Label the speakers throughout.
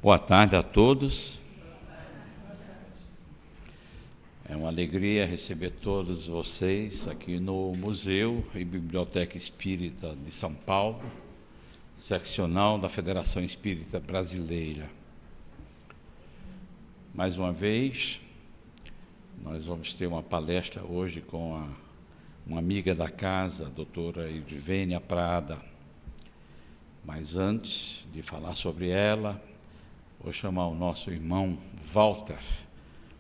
Speaker 1: Boa tarde a todos. É uma alegria receber todos vocês aqui no Museu e Biblioteca Espírita de São Paulo, seccional da Federação Espírita Brasileira. Mais uma vez, nós vamos ter uma palestra hoje com uma amiga da casa, a doutora Irvênia Prada. Mas antes de falar sobre ela, vou chamar o nosso irmão Walter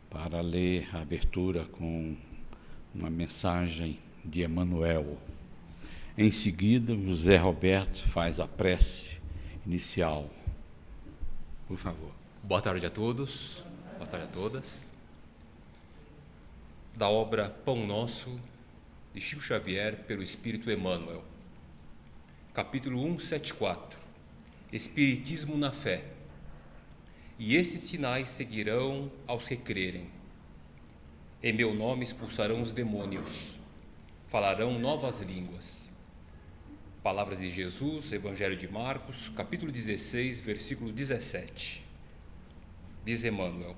Speaker 1: para ler a abertura com uma mensagem de Emmanuel. Em seguida, José Roberto faz a prece inicial. Por favor.
Speaker 2: Boa tarde a todos, boa tarde a todas. Da obra Pão Nosso, de Chico Xavier, pelo Espírito Emmanuel. Capítulo 174. Espiritismo na fé. E estes sinais seguirão aos que crerem. Em meu nome expulsarão os demônios, falarão novas línguas. Palavras de Jesus, Evangelho de Marcos, capítulo 16, versículo 17. Diz Emmanuel: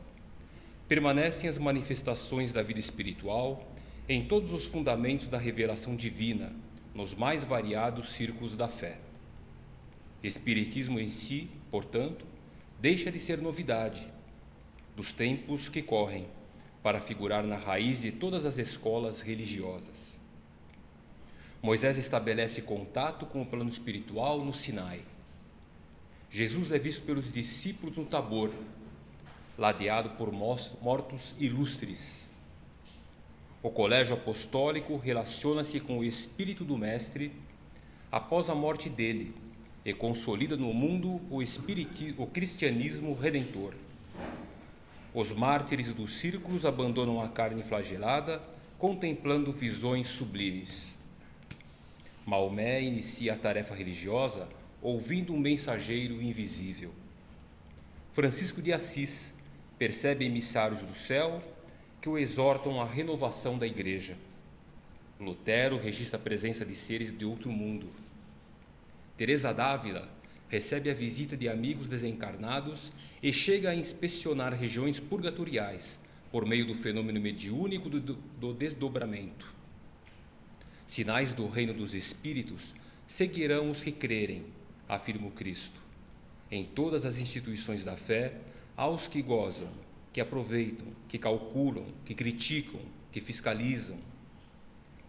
Speaker 2: permanecem as manifestações da vida espiritual em todos os fundamentos da revelação divina, nos mais variados círculos da fé. Espiritismo em si, portanto, deixa de ser novidade dos tempos que correm para figurar na raiz de todas as escolas religiosas. Moisés estabelece contato com o plano espiritual no Sinai. Jesus é visto pelos discípulos no Tabor, ladeado por mortos ilustres. O colégio apostólico relaciona-se com o espírito do Mestre após a morte dele e consolida no mundo o cristianismo redentor. Os mártires dos círculos abandonam a carne flagelada, contemplando visões sublimes. Maomé inicia a tarefa religiosa ouvindo um mensageiro invisível. Francisco de Assis percebe emissários do céu que o exortam à renovação da Igreja. Lutero registra a presença de seres de outro mundo. Teresa d'Ávila recebe a visita de amigos desencarnados e chega a inspecionar regiões purgatoriais por meio do fenômeno mediúnico do desdobramento. Sinais do reino dos espíritos seguirão os que crerem, afirma o Cristo. Em todas as instituições da fé, há os que gozam, que aproveitam, que calculam, que criticam, que fiscalizam.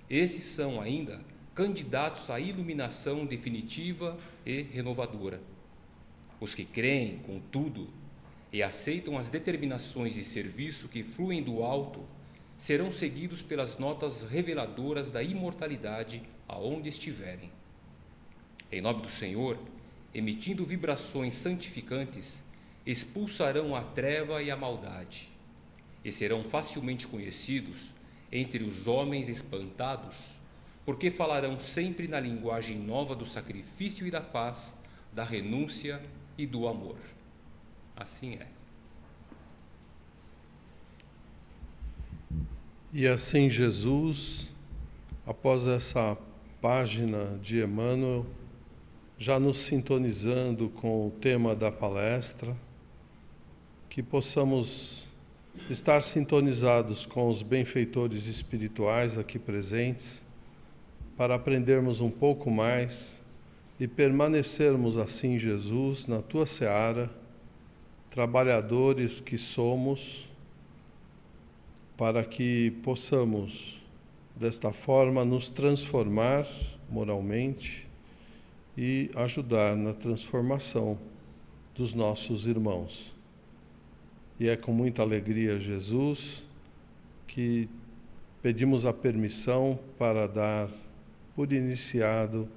Speaker 2: Esses são ainda candidatos à iluminação definitiva e renovadora. Os que creem, contudo, e aceitam as determinações de serviço que fluem do alto, serão seguidos pelas notas reveladoras da imortalidade aonde estiverem. Em nome do Senhor, emitindo vibrações santificantes, expulsarão a treva e a maldade, e serão facilmente conhecidos entre os homens espantados, porque falarão sempre na linguagem nova do sacrifício e da paz, da renúncia e do amor. Assim é.
Speaker 3: E assim Jesus, após essa página de Emmanuel, já nos sintonizando com o tema da palestra, que possamos estar sintonizados com os benfeitores espirituais aqui presentes, para aprendermos um pouco mais e permanecermos assim, Jesus, na Tua seara, trabalhadores que somos, para que possamos, desta forma, nos transformar moralmente e ajudar na transformação dos nossos irmãos. E é com muita alegria, Jesus, que pedimos a permissão para dar por iniciado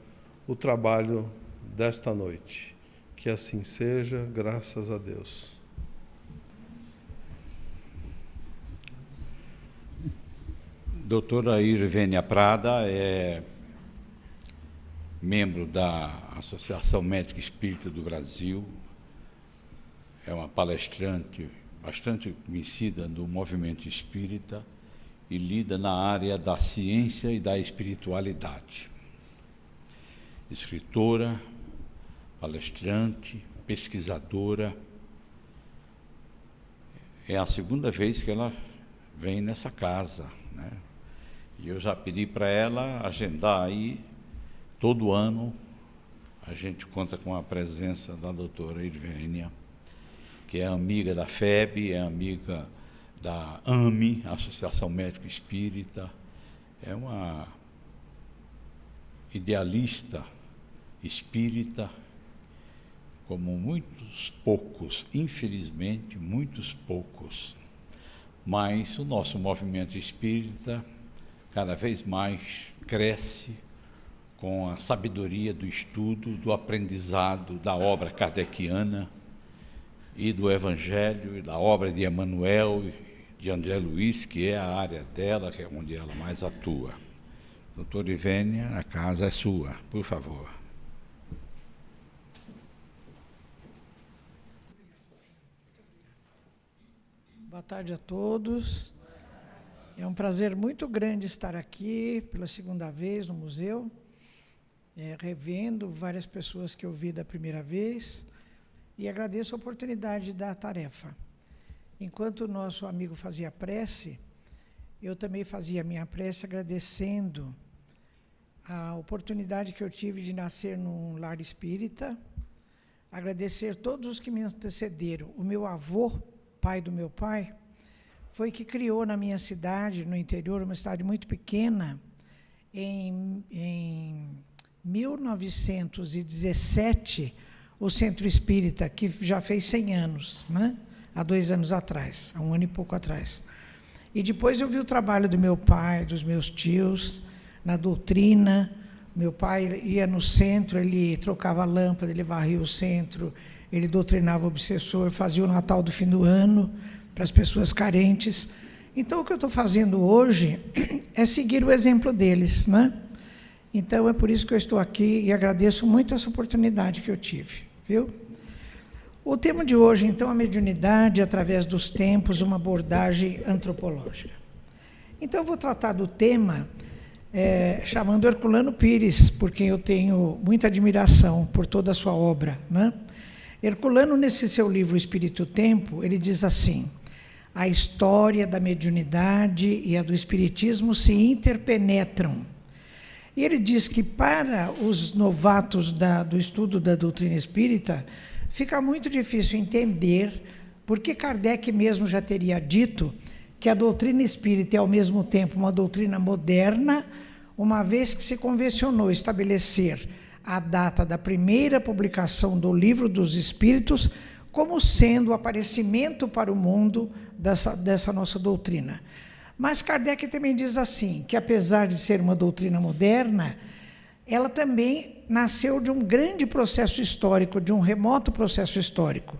Speaker 3: o trabalho desta noite. Que assim seja, graças a Deus.
Speaker 1: Doutora Irvênia Prada é membro da Associação Médica Espírita do Brasil, é uma palestrante bastante conhecida do movimento espírita e lida na área da ciência e da espiritualidade. Escritora, palestrante, pesquisadora, é a segunda vez que ela vem nessa casa, né? E eu já pedi para ela agendar aí, todo ano, a gente conta com a presença da doutora Irvênia, que é amiga da FEB, é amiga da AME, Associação Médica Espírita, é uma idealista espírita, como muitos poucos, infelizmente, muitos poucos. Mas o nosso movimento espírita cada vez mais cresce com a sabedoria do estudo, do aprendizado da obra kardeciana e do Evangelho e da obra de Emmanuel e de André Luiz, que é a área dela, que é onde ela mais atua. Doutora Irvênia, a casa é sua, por favor.
Speaker 4: Boa tarde a todos. É um prazer muito grande estar aqui pela segunda vez no museu, revendo várias pessoas que eu vi da primeira vez, e agradeço a oportunidade da tarefa. Enquanto o nosso amigo fazia prece, eu também fazia minha prece agradecendo a oportunidade que eu tive de nascer num lar espírita, agradecer todos os que me antecederam. O meu avô, pai do meu pai, foi que criou na minha cidade, no interior, uma cidade muito pequena, em 1917, o Centro Espírita, que já fez 100 anos, né? Há 2 anos atrás, há 1 ano e pouco atrás. E depois eu vi o trabalho do meu pai, dos meus tios, na doutrina. Meu pai ia no centro, ele trocava a lâmpada, ele varria o centro, ele doutrinava o obsessor, fazia o Natal do fim do ano para as pessoas carentes. Então, o que eu estou fazendo hoje é seguir o exemplo deles, né? Então, é por isso que eu estou aqui e agradeço muito essa oportunidade que eu tive, viu? O tema de hoje, então, a mediunidade através dos tempos, uma abordagem antropológica. Então, eu vou tratar do tema chamando Herculano Pires, por quem eu tenho muita admiração por toda a sua obra, né? Herculano, nesse seu livro Espírito Tempo, ele diz assim: a história da mediunidade e a do espiritismo se interpenetram. E ele diz que para os novatos do estudo da doutrina espírita, fica muito difícil entender, porque Kardec mesmo já teria dito que a doutrina espírita é ao mesmo tempo uma doutrina moderna, uma vez que se convencionou estabelecer a data da primeira publicação do Livro dos Espíritos como sendo o aparecimento para o mundo dessa nossa doutrina. Mas Kardec também diz assim, que apesar de ser uma doutrina moderna, ela também nasceu de um grande processo histórico, de um remoto processo histórico.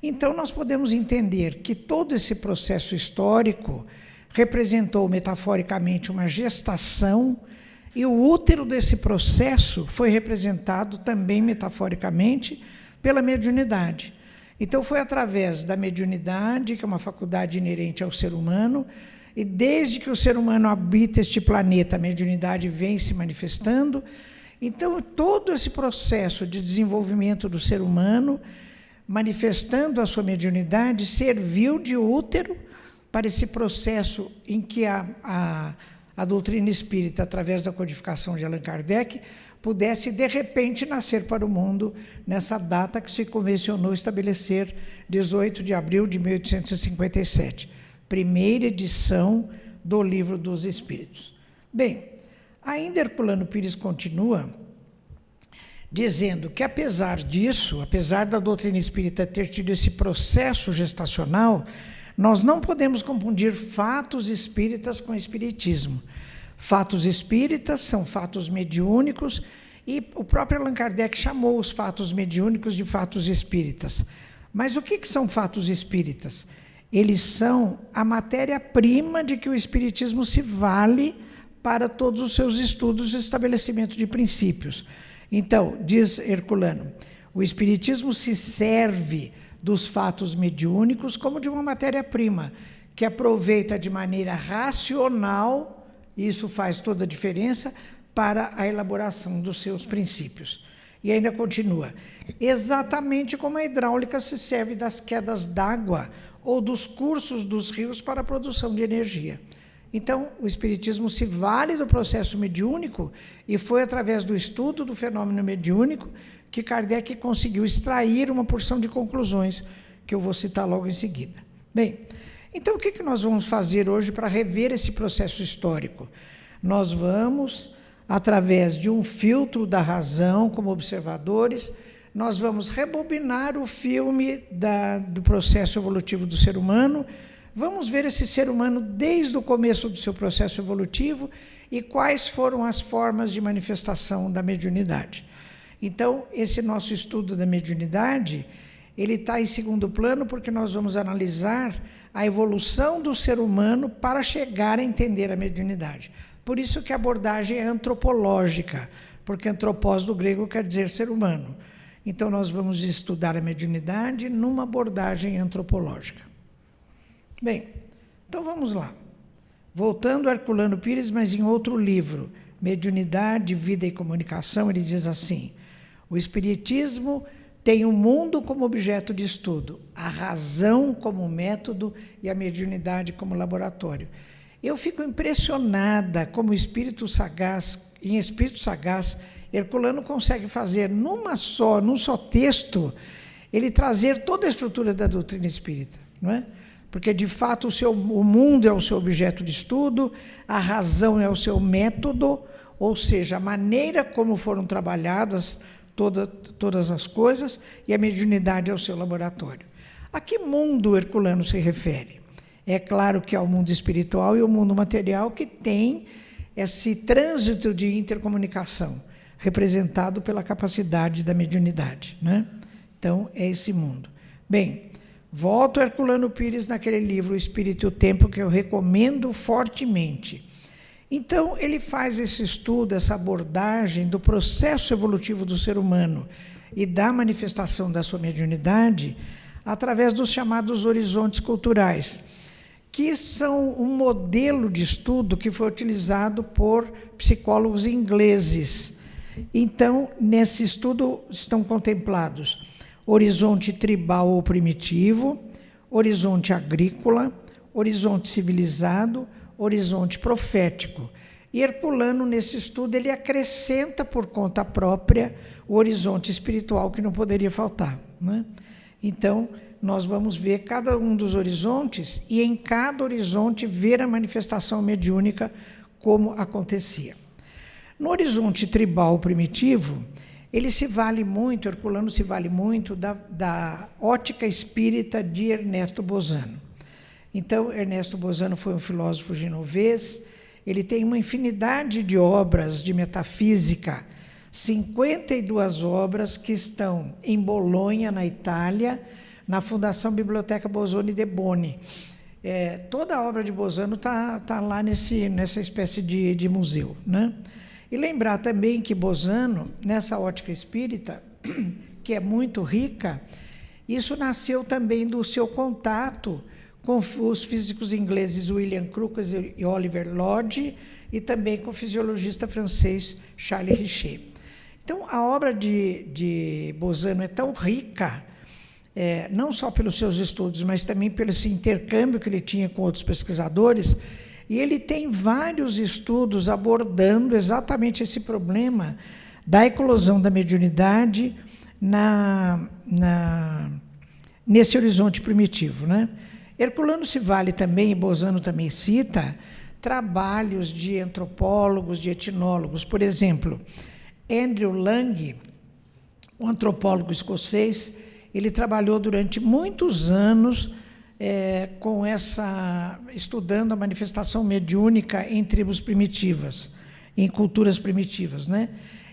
Speaker 4: Então, nós podemos entender que todo esse processo histórico representou metaforicamente uma gestação, e o útero desse processo foi representado também metaforicamente pela mediunidade. Então, foi através da mediunidade, que é uma faculdade inerente ao ser humano, e desde que o ser humano habita este planeta, a mediunidade vem se manifestando. Então, todo esse processo de desenvolvimento do ser humano, manifestando a sua mediunidade, serviu de útero para esse processo em que a doutrina espírita, através da codificação de Allan Kardec, pudesse, de repente, nascer para o mundo nessa data que se convencionou estabelecer, 18 de abril de 1857, primeira edição do Livro dos Espíritos. Bem, ainda Herculano Pires continua dizendo que, apesar disso, apesar da doutrina espírita ter tido esse processo gestacional, nós não podemos confundir fatos espíritas com espiritismo. Fatos espíritas são fatos mediúnicos, e o próprio Allan Kardec chamou os fatos mediúnicos de fatos espíritas. Mas o que são fatos espíritas? Eles são a matéria-prima de que o espiritismo se vale para todos os seus estudos e estabelecimento de princípios. Então, diz Herculano, o espiritismo se serve dos fatos mediúnicos como de uma matéria-prima, que aproveita de maneira racional, e isso faz toda a diferença, para a elaboração dos seus princípios. E ainda continua, exatamente como a hidráulica se serve das quedas d'água ou dos cursos dos rios para a produção de energia. Então, o Espiritismo se vale do processo mediúnico e foi através do estudo do fenômeno mediúnico que Kardec conseguiu extrair uma porção de conclusões que eu vou citar logo em seguida. Bem, então o que nós vamos fazer hoje para rever esse processo histórico? Nós vamos, através de um filtro da razão como observadores, nós vamos rebobinar o filme do processo evolutivo do ser humano, vamos ver esse ser humano desde o começo do seu processo evolutivo e quais foram as formas de manifestação da mediunidade. Então, esse nosso estudo da mediunidade, ele está em segundo plano porque nós vamos analisar a evolução do ser humano para chegar a entender a mediunidade. Por isso que a abordagem é antropológica, porque antropós do grego quer dizer ser humano. Então, nós vamos estudar a mediunidade numa abordagem antropológica. Bem, então vamos lá. Voltando a Herculano Pires, mas em outro livro, Mediunidade, Vida e Comunicação, ele diz assim: o Espiritismo tem o mundo como objeto de estudo, a razão como método e a mediunidade como laboratório. Eu fico impressionada como espírito sagaz, em Espírito Sagaz, Herculano consegue fazer num só texto, ele trazer toda a estrutura da doutrina espírita, não é? Porque, de fato, o mundo é o seu objeto de estudo, a razão é o seu método, ou seja, a maneira como foram trabalhadas todas as coisas, e a mediunidade é o seu laboratório. A que mundo Herculano se refere? É claro que ao mundo espiritual e ao mundo material, que tem esse trânsito de intercomunicação, representado pela capacidade da mediunidade, né? Então, é esse mundo. Bem, volto a Herculano Pires naquele livro, O Espírito e o Tempo, que eu recomendo fortemente. Então, ele faz esse estudo, essa abordagem do processo evolutivo do ser humano e da manifestação da sua mediunidade através dos chamados horizontes culturais, que são um modelo de estudo que foi utilizado por psicólogos ingleses. Então, nesse estudo estão contemplados horizonte tribal ou primitivo, horizonte agrícola, horizonte civilizado, horizonte profético. E Herculano, nesse estudo, ele acrescenta por conta própria o horizonte espiritual, que não poderia faltar, né? Então, nós vamos ver cada um dos horizontes e, em cada horizonte, ver a manifestação mediúnica como acontecia. No horizonte tribal primitivo, ele se vale muito, Herculano se vale muito da ótica espírita de Ernesto Bozano. Então, Ernesto Bozano foi um filósofo genovês, ele tem uma infinidade de obras de metafísica, 52 obras que estão em Bolonha, na Itália, na Fundação Biblioteca Bosoni de Boni. Toda a obra de Bozano está lá nessa espécie de museu, né? E lembrar também que Bozano, nessa ótica espírita, que é muito rica, isso nasceu também do seu contato com os físicos ingleses William Crookes e Oliver Lodge, e também com o fisiologista francês Charles Richer. Então, a obra de Bozano é tão rica, não só pelos seus estudos, mas também pelo esse intercâmbio que ele tinha com outros pesquisadores, e ele tem vários estudos abordando exatamente esse problema da eclosão da mediunidade nesse horizonte primitivo, né? Herculano se vale também, e Bozano também cita, trabalhos de antropólogos, de etnólogos. Por exemplo, Andrew Lang, um antropólogo escocês, ele trabalhou durante muitos anos estudando a manifestação mediúnica em tribos primitivas, em culturas primitivas, né?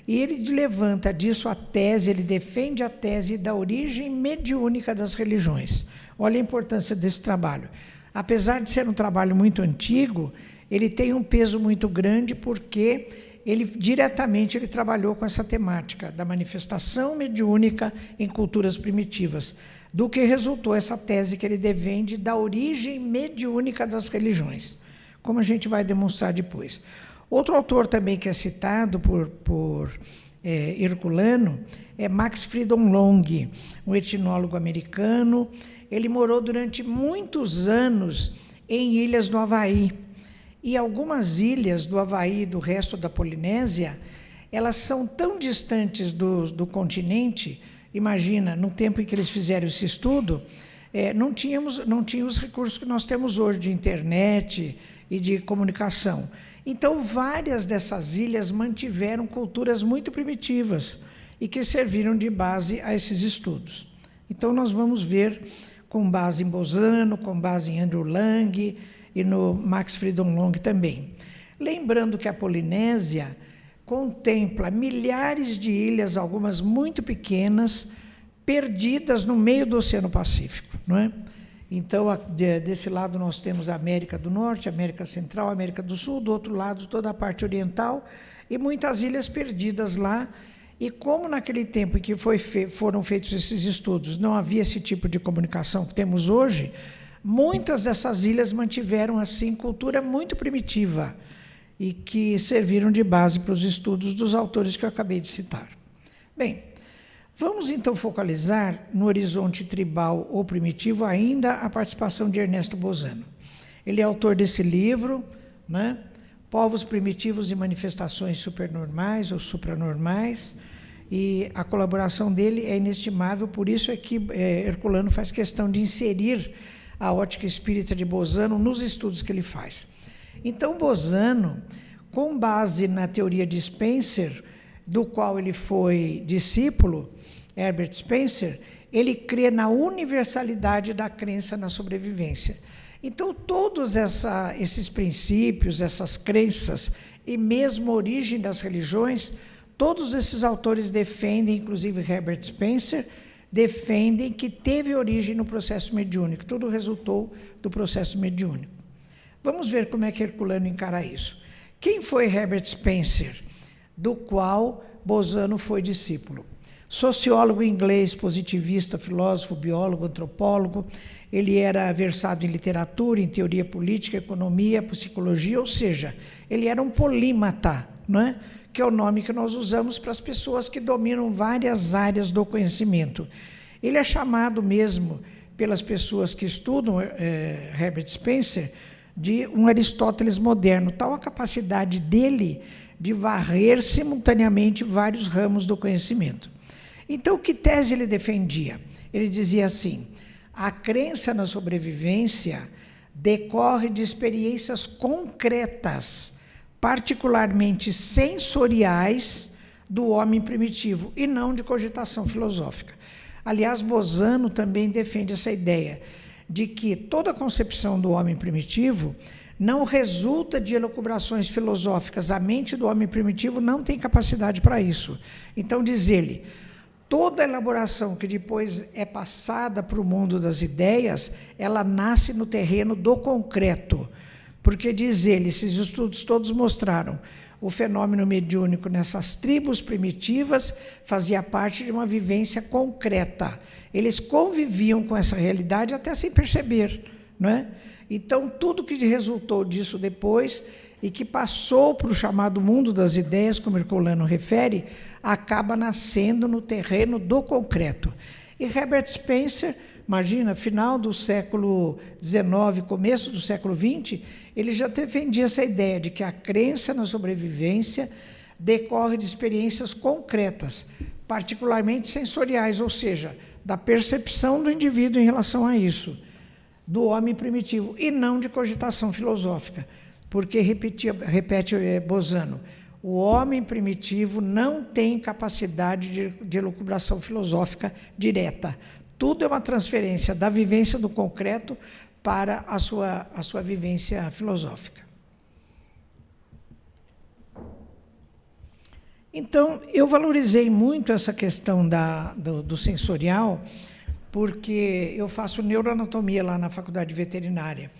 Speaker 4: E ele levanta disso a tese, ele defende a tese da origem mediúnica das religiões. Olha a importância desse trabalho. Apesar de ser um trabalho muito antigo, ele tem um peso muito grande porque ele diretamente trabalhou com essa temática da manifestação mediúnica em culturas primitivas, do que resultou essa tese que ele defende da origem mediúnica das religiões, como a gente vai demonstrar depois. Outro autor também que é citado por Herculano é Max Freedom Long, um etnólogo americano. ele morou durante muitos anos em ilhas do Havaí. E algumas ilhas do Havaí e do resto da Polinésia, elas são tão distantes do continente. Imagina, no tempo em que eles fizeram esse estudo, não tinham os recursos que nós temos hoje de internet e de comunicação. Então, várias dessas ilhas mantiveram culturas muito primitivas e que serviram de base a esses estudos. Então, nós vamos ver, com base em Bozano, com base em Andrew Lang e no Max Freedom Long também. Lembrando que a Polinésia contempla milhares de ilhas, algumas muito pequenas, perdidas no meio do Oceano Pacífico, não é? Então, desse lado nós temos a América do Norte, a América Central, a América do Sul, do outro lado toda a parte oriental, e muitas ilhas perdidas lá. E como naquele tempo em que foram feitos esses estudos não havia esse tipo de comunicação que temos hoje, muitas dessas ilhas mantiveram, assim, cultura muito primitiva e que serviram de base para os estudos dos autores que eu acabei de citar. Bem, vamos então focalizar no horizonte tribal ou primitivo ainda a participação de Ernesto Bozano. Ele é autor desse livro, né? Povos Primitivos e Manifestações Supernormais ou Supranormais, e a colaboração dele é inestimável, por isso é que Herculano faz questão de inserir a ótica espírita de Bozano nos estudos que ele faz. Então, Bozano, com base na teoria de Spencer, do qual ele foi discípulo, Herbert Spencer, ele crê na universalidade da crença na sobrevivência. Então, todos esses princípios, essas crenças, e mesmo a origem das religiões, todos esses autores defendem, inclusive Herbert Spencer, defendem que teve origem no processo mediúnico, tudo resultou do processo mediúnico. Vamos ver como é que Herculano encara isso. Quem foi Herbert Spencer, do qual Bozano foi discípulo? Sociólogo inglês, positivista, filósofo, biólogo, antropólogo. Ele era versado em literatura, em teoria política, economia, psicologia, ou seja, ele era um polímata, não é? Que é o nome que nós usamos para as pessoas que dominam várias áreas do conhecimento. Ele é chamado mesmo, pelas pessoas que estudam Herbert Spencer, de um Aristóteles moderno, tal a capacidade dele de varrer simultaneamente vários ramos do conhecimento. Então, que tese ele defendia? Ele dizia assim: a crença na sobrevivência decorre de experiências concretas, particularmente sensoriais, do homem primitivo, e não de cogitação filosófica. Aliás, Bozano também defende essa ideia de que toda a concepção do homem primitivo não resulta de elucubrações filosóficas. A mente do homem primitivo não tem capacidade para isso. Então, diz ele, toda elaboração que depois é passada para o mundo das ideias, ela nasce no terreno do concreto. Porque, diz ele, esses estudos todos mostraram, o fenômeno mediúnico nessas tribos primitivas fazia parte de uma vivência concreta. Eles conviviam com essa realidade até sem perceber, não é? Então, tudo que resultou disso depois e que passou para o chamado mundo das ideias, como Herculano refere, acaba nascendo no terreno do concreto. E Herbert Spencer, imagina, final do século XIX, começo do século XX, ele já defendia essa ideia de que a crença na sobrevivência decorre de experiências concretas, particularmente sensoriais, ou seja, da percepção do indivíduo em relação a isso, do homem primitivo, e não de cogitação filosófica, porque, repete Bozano, o homem primitivo não tem capacidade de elucubração filosófica direta. Tudo é uma transferência da vivência do concreto para a sua vivência filosófica. Então, eu valorizei muito essa questão do sensorial, porque eu faço neuroanatomia lá na faculdade veterinária.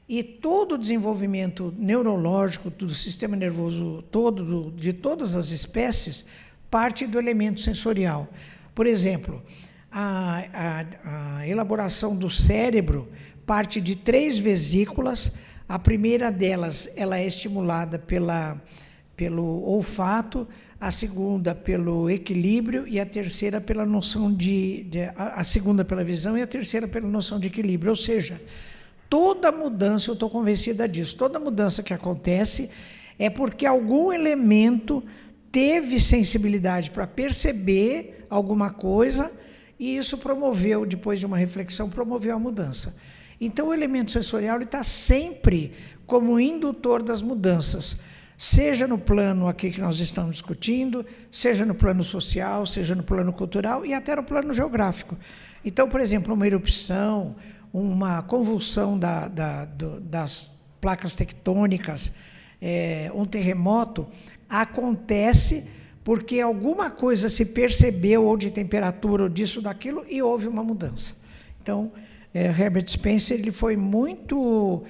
Speaker 4: E todo o desenvolvimento neurológico do sistema nervoso todo, de todas as espécies, parte do elemento sensorial. Por exemplo, a elaboração do cérebro parte de 3 vesículas. A primeira delas ela é estimulada pelo olfato, a segunda pelo equilíbrio e a terceira pela noção a segunda pela visão e a terceira pela noção de equilíbrio. Ou seja, toda mudança, eu estou convencida disso, toda mudança que acontece é porque algum elemento teve sensibilidade para perceber alguma coisa e isso promoveu, depois de uma reflexão, promoveu a mudança. Então, o elemento sensorial está sempre como indutor das mudanças, seja no plano aqui que nós estamos discutindo, seja no plano social, seja no plano cultural e até no plano geográfico. Então, por exemplo, uma erupção, uma convulsão das placas tectônicas, um terremoto, acontece porque alguma coisa se percebeu, ou de temperatura, ou disso, daquilo, e houve uma mudança. Então, Herbert Spencer ele foi muito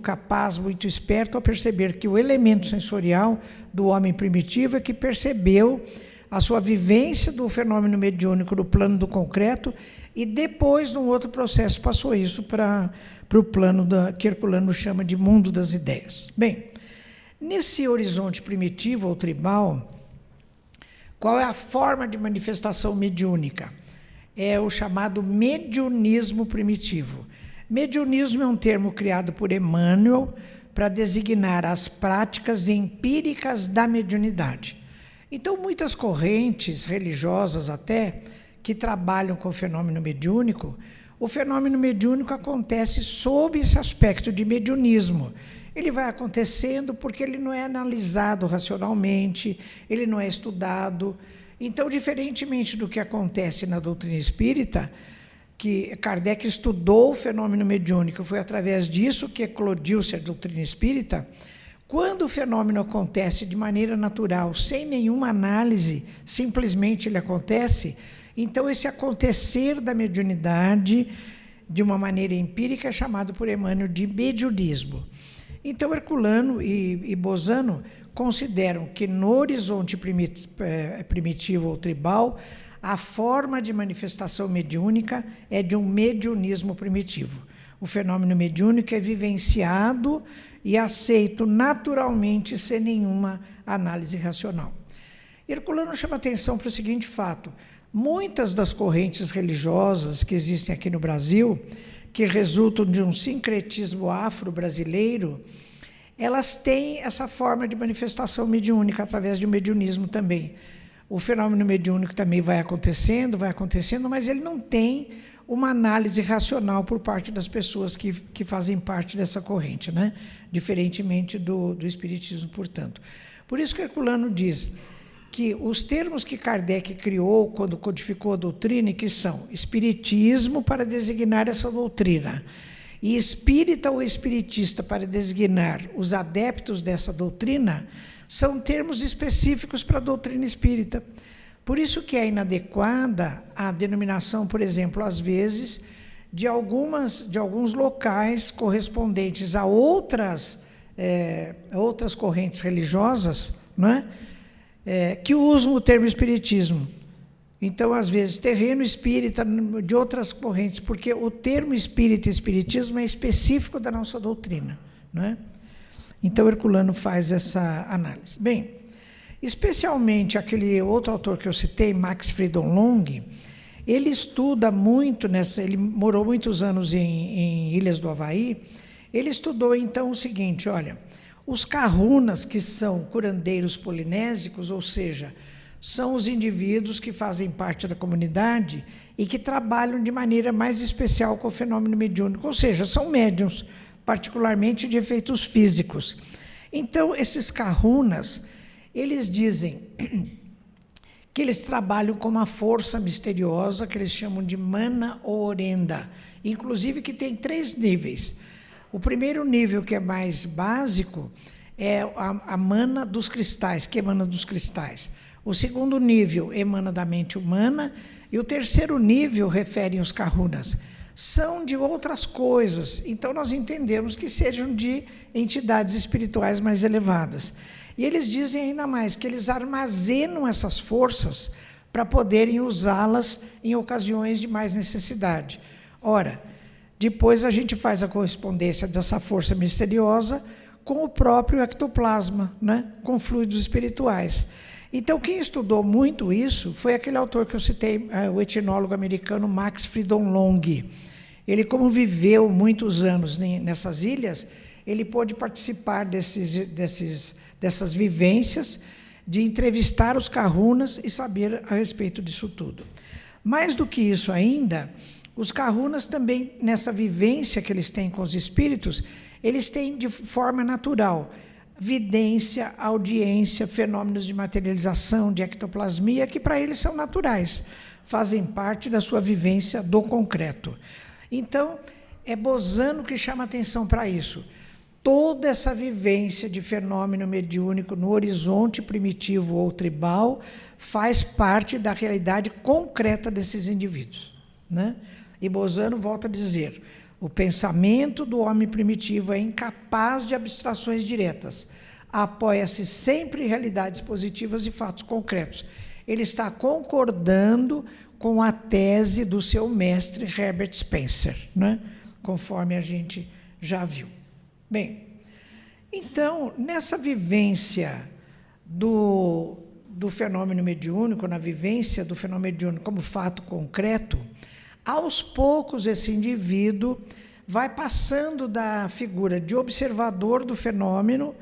Speaker 4: capaz, muito esperto ao perceber que o elemento sensorial do homem primitivo é que percebeu a sua vivência do fenômeno mediúnico no plano do concreto e depois, num outro processo, passou isso para o plano que Herculano chama de mundo das ideias. Bem, nesse horizonte primitivo ou tribal, qual é a forma de manifestação mediúnica? É o chamado mediunismo primitivo. Mediunismo é um termo criado por Emmanuel para designar as práticas empíricas da mediunidade. Então, muitas correntes religiosas até, que trabalham com o fenômeno mediúnico, o fenômeno mediúnico acontece sob esse aspecto de mediunismo. Ele vai acontecendo porque ele não é analisado racionalmente, ele não é estudado. Então, diferentemente do que acontece na doutrina espírita, que Kardec estudou o fenômeno mediúnico, foi através disso que eclodiu-se a doutrina espírita. Quando o fenômeno acontece de maneira natural, sem nenhuma análise, simplesmente ele acontece, então esse acontecer da mediunidade, de uma maneira empírica, é chamado por Emmanuel de mediunismo. Então, Herculano e Bozano consideram que no horizonte primitivo ou tribal, a forma de manifestação mediúnica é de um mediunismo primitivo. O fenômeno mediúnico é vivenciado e aceito naturalmente, sem nenhuma análise racional. Herculano chama atenção para o seguinte fato: muitas das correntes religiosas que existem aqui no Brasil, que resultam de um sincretismo afro-brasileiro, elas têm essa forma de manifestação mediúnica através do mediunismo também. O fenômeno mediúnico também vai acontecendo, mas ele não tem uma análise racional por parte das pessoas que fazem parte dessa corrente, né? Diferentemente do espiritismo, portanto. Por isso que Herculano diz que os termos que Kardec criou quando codificou a doutrina, que são espiritismo para designar essa doutrina, e espírita ou espiritista para designar os adeptos dessa doutrina, são termos específicos para a doutrina espírita. Por isso que é inadequada a denominação, por exemplo, às vezes, de alguns locais correspondentes a outras correntes religiosas, não é? Que usam o termo espiritismo. Então, às vezes, terreno espírita de outras correntes, porque o termo espírita e espiritismo é específico da nossa doutrina, não é? Então, Herculano faz essa análise. Bem, especialmente aquele outro autor que eu citei, Max Friedon Long, ele estuda muito ele morou muitos anos em Ilhas do Havaí, ele estudou então o seguinte, olha, os kahunas, que são curandeiros polinésicos, ou seja, são os indivíduos que fazem parte da comunidade e que trabalham de maneira mais especial com o fenômeno mediúnico, ou seja, são médiuns, particularmente de efeitos físicos. Então, esses kahunas, eles dizem que eles trabalham com uma força misteriosa, que eles chamam de mana ou orenda, inclusive que tem 3 níveis. O primeiro nível, que é mais básico, é a mana dos cristais, que emana dos cristais. O segundo nível emana da mente humana, e o terceiro nível, referem os kahunas, são de outras coisas. Então, nós entendemos que sejam de entidades espirituais mais elevadas. E eles dizem ainda mais, que eles armazenam essas forças para poderem usá-las em ocasiões de mais necessidade. Ora, depois a gente faz a correspondência dessa força misteriosa com o próprio ectoplasma, né? Com fluidos espirituais. Então, quem estudou muito isso foi aquele autor que eu citei, o etnólogo americano Max Freedom Long. Ele, como viveu muitos anos nessas ilhas, ele pôde participar dessas vivências, de entrevistar os kahunas e saber a respeito disso tudo. Mais do que isso ainda, os kahunas também, nessa vivência que eles têm com os espíritos, eles têm de forma natural vidência, audiência, fenômenos de materialização, de ectoplasmia, que para eles são naturais, fazem parte da sua vivência do concreto. Então, é Bozano que chama atenção para isso. Toda essa vivência de fenômeno mediúnico no horizonte primitivo ou tribal faz parte da realidade concreta desses indivíduos, né? E Bozano volta a dizer: o pensamento do homem primitivo é incapaz de abstrações diretas, apoia-se sempre em realidades positivas e fatos concretos. Ele está concordando com a tese do seu mestre Herbert Spencer, né? Conforme a gente já viu. Bem, então, nessa vivência do fenômeno mediúnico, na vivência do fenômeno mediúnico como fato concreto, aos poucos esse indivíduo vai passando da figura de observador do fenômeno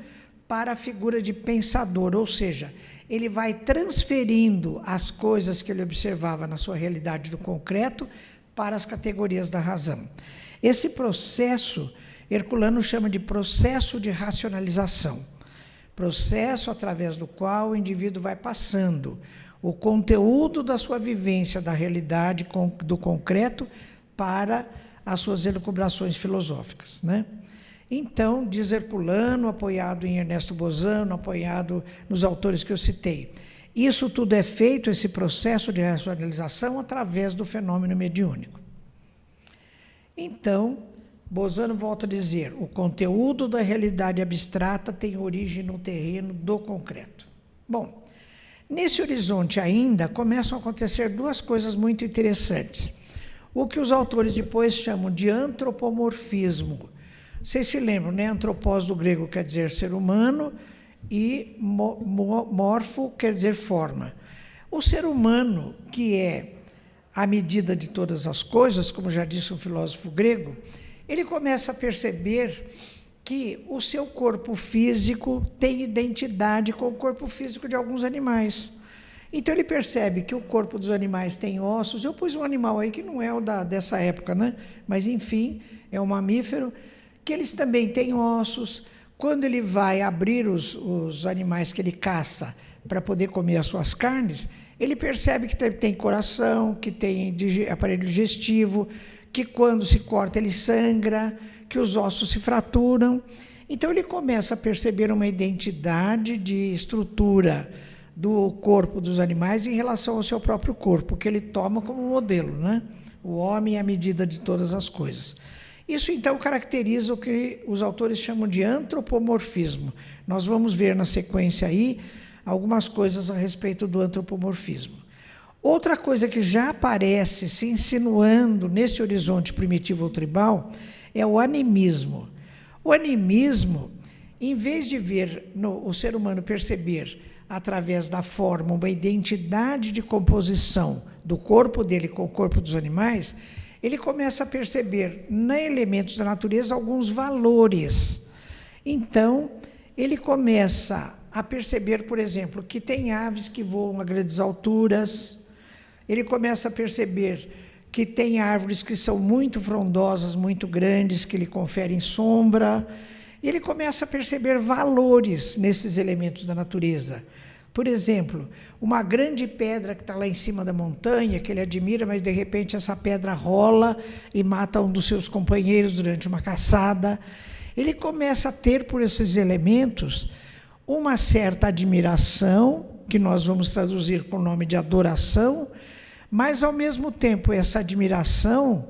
Speaker 4: para a figura de pensador, ou seja, ele vai transferindo as coisas que ele observava na sua realidade do concreto para as categorias da razão. Esse processo, Herculano chama de processo de racionalização, processo através do qual o indivíduo vai passando o conteúdo da sua vivência da realidade do concreto para as suas elucubrações filosóficas, né? Então, diz Herculano, apoiado em Ernesto Bozano, apoiado nos autores que eu citei, isso tudo é feito, esse processo de racionalização, através do fenômeno mediúnico. Então, Bozano volta a dizer: o conteúdo da realidade abstrata tem origem no terreno do concreto. Bom, nesse horizonte ainda começam a acontecer duas coisas muito interessantes. O que os autores depois chamam de antropomorfismo. Vocês se lembram, né? Antropós do grego quer dizer ser humano e morfo quer dizer forma. O ser humano, que é a medida de todas as coisas, como já disse um filósofo grego, ele começa a perceber que o seu corpo físico tem identidade com o corpo físico de alguns animais. Então ele percebe que o corpo dos animais tem ossos. Eu pus um animal aí que não é o dessa época, né? Mas, enfim, é um mamífero, que eles também têm ossos. Quando ele vai abrir os animais que ele caça para poder comer as suas carnes, ele percebe que tem coração, que tem aparelho digestivo, que quando se corta ele sangra, que os ossos se fraturam. Então ele começa a perceber uma identidade de estrutura do corpo dos animais em relação ao seu próprio corpo, que ele toma como modelo, né? O homem é a medida de todas as coisas. Isso, então, caracteriza o que os autores chamam de antropomorfismo. Nós vamos ver na sequência aí algumas coisas a respeito do antropomorfismo. Outra coisa que já aparece se insinuando nesse horizonte primitivo ou tribal é o animismo. O animismo, em vez de ver o ser humano perceber através da forma uma identidade de composição do corpo dele com o corpo dos animais, ele começa a perceber em elementos da natureza alguns valores. Então, ele começa a perceber, por exemplo, que tem aves que voam a grandes alturas. Ele começa a perceber que tem árvores que são muito frondosas, muito grandes, que lhe conferem sombra. Ele começa a perceber valores nesses elementos da natureza. Por exemplo, uma grande pedra que está lá em cima da montanha, que ele admira, mas de repente essa pedra rola e mata um dos seus companheiros durante uma caçada. Ele começa a ter por esses elementos uma certa admiração, que nós vamos traduzir com o nome de adoração, mas, ao mesmo tempo, essa admiração,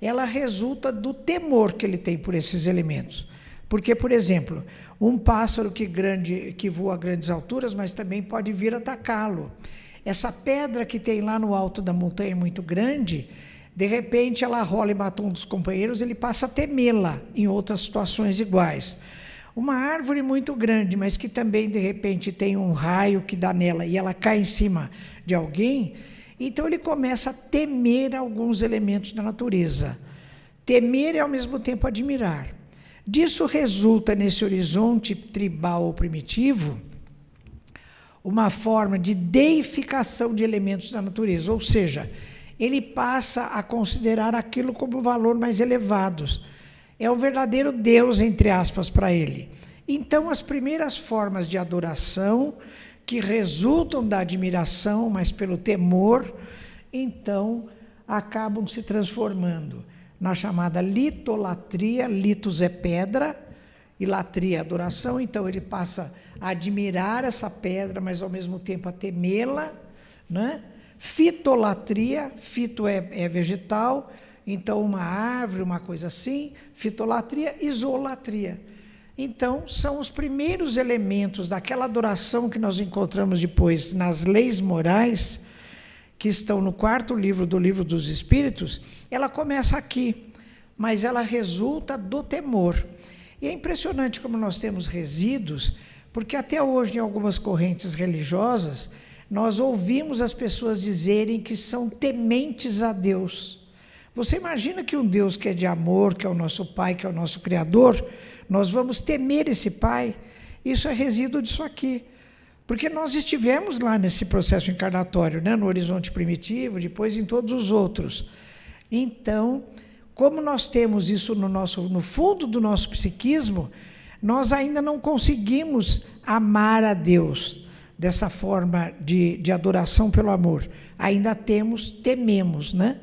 Speaker 4: ela resulta do temor que ele tem por esses elementos. Porque, por exemplo, um pássaro que voa a grandes alturas, mas também pode vir atacá-lo. Essa pedra que tem lá no alto da montanha muito grande, de repente ela rola e mata um dos companheiros, ele passa a temê-la em outras situações iguais. Uma árvore muito grande, mas que também, de repente, tem um raio que dá nela e ela cai em cima de alguém, então ele começa a temer alguns elementos da natureza. Temer e, ao mesmo tempo, admirar. Disso resulta, nesse horizonte tribal ou primitivo, uma forma de deificação de elementos da natureza, ou seja, ele passa a considerar aquilo como valor mais elevados. É o verdadeiro Deus, entre aspas, para ele. Então, as primeiras formas de adoração, que resultam da admiração, mas pelo temor, então, acabam se transformando na chamada litolatria. Litos é pedra, e latria é adoração, então ele passa a admirar essa pedra, mas ao mesmo tempo a temê-la, né? Fitolatria, fito é vegetal, então uma árvore, uma coisa assim. Fitolatria, isolatria. Então, são os primeiros elementos daquela adoração que nós encontramos depois nas leis morais, que estão no 4º livro do Livro dos Espíritos. Ela começa aqui, mas ela resulta do temor. E é impressionante como nós temos resíduos, porque até hoje, em algumas correntes religiosas, nós ouvimos as pessoas dizerem que são tementes a Deus. Você imagina que um Deus que é de amor, que é o nosso Pai, que é o nosso Criador, nós vamos temer esse Pai? Isso é resíduo disso aqui. Porque nós estivemos lá nesse processo encarnatório, né, no horizonte primitivo, depois em todos os outros. Então, como nós temos isso no fundo do nosso psiquismo, nós ainda não conseguimos amar a Deus dessa forma de adoração pelo amor. Ainda tememos, né?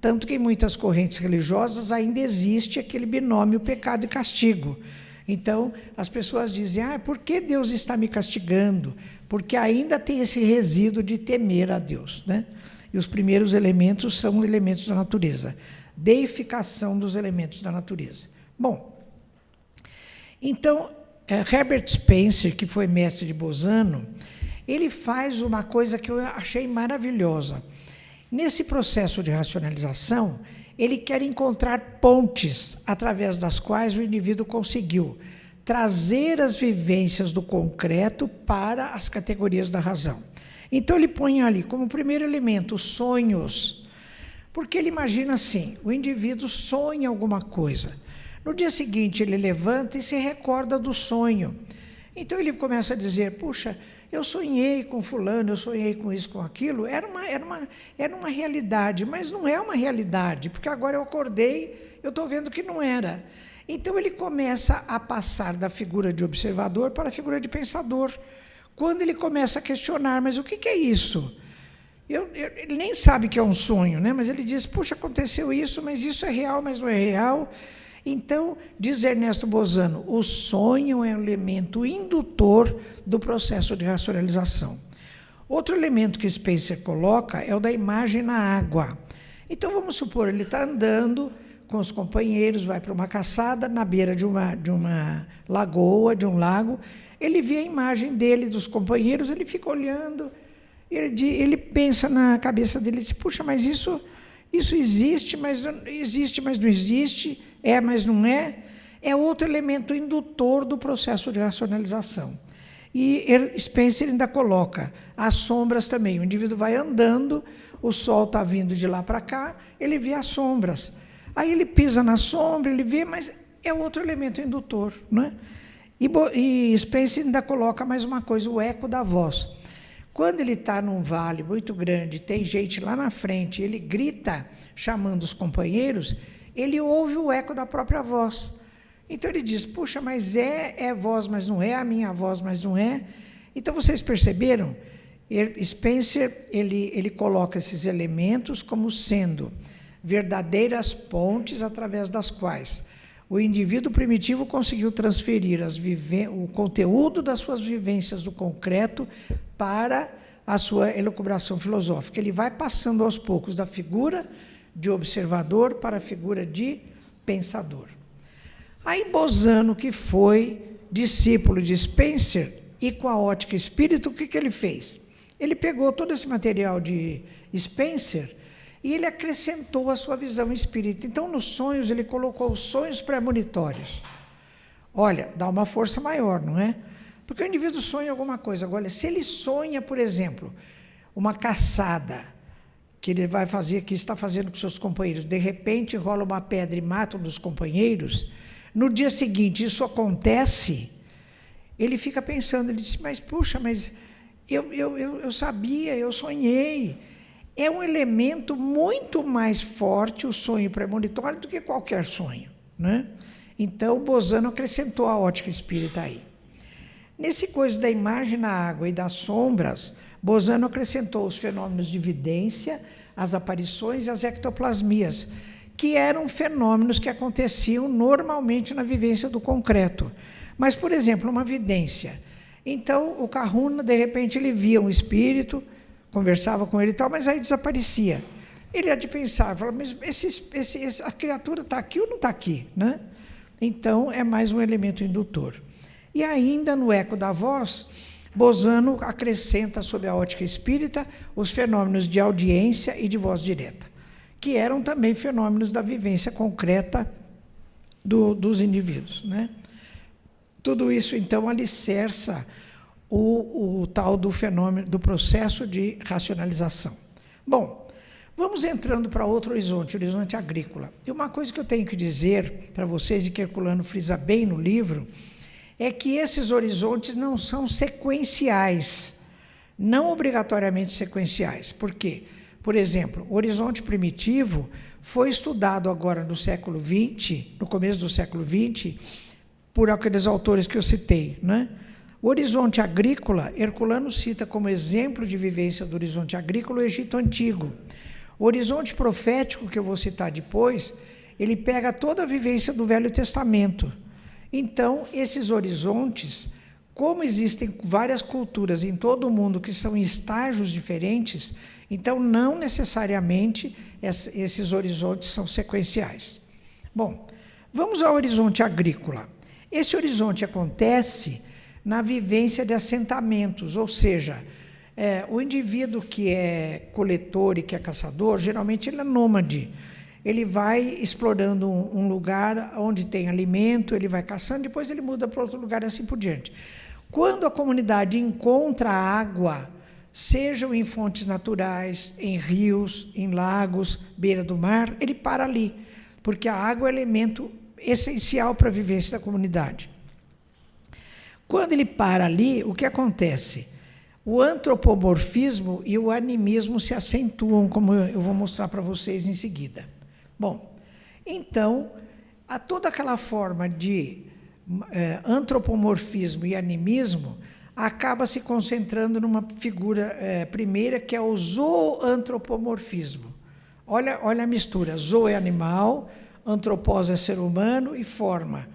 Speaker 4: Tanto que em muitas correntes religiosas ainda existe aquele binômio pecado e castigo. Então, as pessoas dizem, por que Deus está me castigando? Porque ainda tem esse resíduo de temer a Deus, né? E os primeiros elementos são elementos da natureza. Deificação dos elementos da natureza. Bom, então, Herbert Spencer, que foi mestre de Bolzano, ele faz uma coisa que eu achei maravilhosa. Nesse processo de racionalização, ele quer encontrar pontes através das quais o indivíduo conseguiu trazer as vivências do concreto para as categorias da razão. Então, ele põe ali como primeiro elemento os sonhos, porque ele imagina assim, o indivíduo sonha alguma coisa. No dia seguinte, ele levanta e se recorda do sonho. Então, ele começa a dizer, puxa, eu sonhei com fulano, eu sonhei com isso, com aquilo. Era uma realidade, mas não é uma realidade, porque agora eu acordei, eu estou vendo que não era. Então, ele começa a passar da figura de observador para a figura de pensador. Quando ele começa a questionar, mas o que é isso? Ele nem sabe que é um sonho, né? Mas ele diz, puxa, aconteceu isso, mas isso é real, mas não é real. Então, diz Ernesto Bolzano, o sonho é um elemento indutor do processo de racionalização. Outro elemento que Spencer coloca é o da imagem na água. Então, vamos supor, ele está andando com os companheiros, vai para uma caçada, na beira de uma lagoa, de um lago, ele vê a imagem dele, dos companheiros, ele fica olhando, ele pensa na cabeça dele, diz, puxa, mas isso existe, mas não existe, é, mas não é. É outro elemento indutor do processo de racionalização. E Spencer ainda coloca as sombras também. O indivíduo vai andando, o sol está vindo de lá para cá, ele vê as sombras. Aí ele pisa na sombra, ele vê, mas é outro elemento indutor, não é? E Spencer ainda coloca mais uma coisa, o eco da voz. Quando ele está num vale muito grande, tem gente lá na frente, ele grita chamando os companheiros, ele ouve o eco da própria voz. Então ele diz, puxa, mas é voz, mas não é, a minha voz, mas não é. Então vocês perceberam? Spencer, ele coloca esses elementos como sendo verdadeiras pontes através das quais o indivíduo primitivo conseguiu transferir o conteúdo das suas vivências do concreto para a sua elucubração filosófica. Ele vai passando aos poucos da figura de observador para a figura de pensador. Aí Bolzano, que foi discípulo de Spencer e com a ótica espírita, o que ele fez? Ele pegou todo esse material de Spencer e ele acrescentou a sua visão espírita. Então, nos sonhos, ele colocou os sonhos premonitórios. Olha, dá uma força maior, não é? Porque o indivíduo sonha alguma coisa. Agora, se ele sonha, por exemplo, uma caçada que ele vai fazer, que está fazendo com seus companheiros, de repente rola uma pedra e mata um dos companheiros, no dia seguinte isso acontece, ele fica pensando, ele diz, mas puxa, mas eu sabia, eu sonhei. É um elemento muito mais forte, o sonho premonitório, do que qualquer sonho, né? Então, Bozano acrescentou a ótica espírita aí. Nesse coisa da imagem na água e das sombras, Bozano acrescentou os fenômenos de vidência, as aparições e as ectoplasmias, que eram fenômenos que aconteciam normalmente na vivência do concreto. Mas, por exemplo, uma vidência. Então, o Kahuna, de repente, ele via um espírito, conversava com ele e tal, mas aí desaparecia. Ele had de pensar, falava, mas a criatura está aqui ou não está aqui, né? Então, é mais um elemento indutor. E ainda no eco da voz, Bozano acrescenta, sob a ótica espírita, os fenômenos de audiência e de voz direta, que eram também fenômenos da vivência concreta dos indivíduos, né? Tudo isso, então, alicerça o tal do fenômeno, do processo de racionalização. Bom, vamos entrando para outro horizonte, o horizonte agrícola. E uma coisa que eu tenho que dizer para vocês, e que Herculano frisa bem no livro, é que esses horizontes não são sequenciais, não obrigatoriamente sequenciais. Por quê? Por exemplo, o horizonte primitivo foi estudado agora no século XX, no começo do século XX, por aqueles autores que eu citei, né? O horizonte agrícola, Herculano cita como exemplo de vivência do horizonte agrícola o Egito Antigo. O horizonte profético, que eu vou citar depois, ele pega toda a vivência do Velho Testamento. Então, esses horizontes, como existem várias culturas em todo o mundo que são em estágios diferentes, então não necessariamente esses horizontes são sequenciais. Bom, vamos ao horizonte agrícola. Esse horizonte acontece na vivência de assentamentos, ou seja, o indivíduo que é coletor e que é caçador, geralmente ele é nômade. Ele vai explorando um lugar onde tem alimento, ele vai caçando, depois ele muda para outro lugar e assim por diante. Quando a comunidade encontra água, sejam em fontes naturais, em rios, em lagos, beira do mar, ele para ali, porque a água é elemento essencial para a vivência da comunidade. Quando ele para ali, o que acontece? O antropomorfismo e o animismo se acentuam, como eu vou mostrar para vocês em seguida. Bom, então, a toda aquela forma de antropomorfismo e animismo acaba se concentrando numa figura primeira, que é o zoantropomorfismo. Olha a mistura, zo é animal, antropos é ser humano e forma.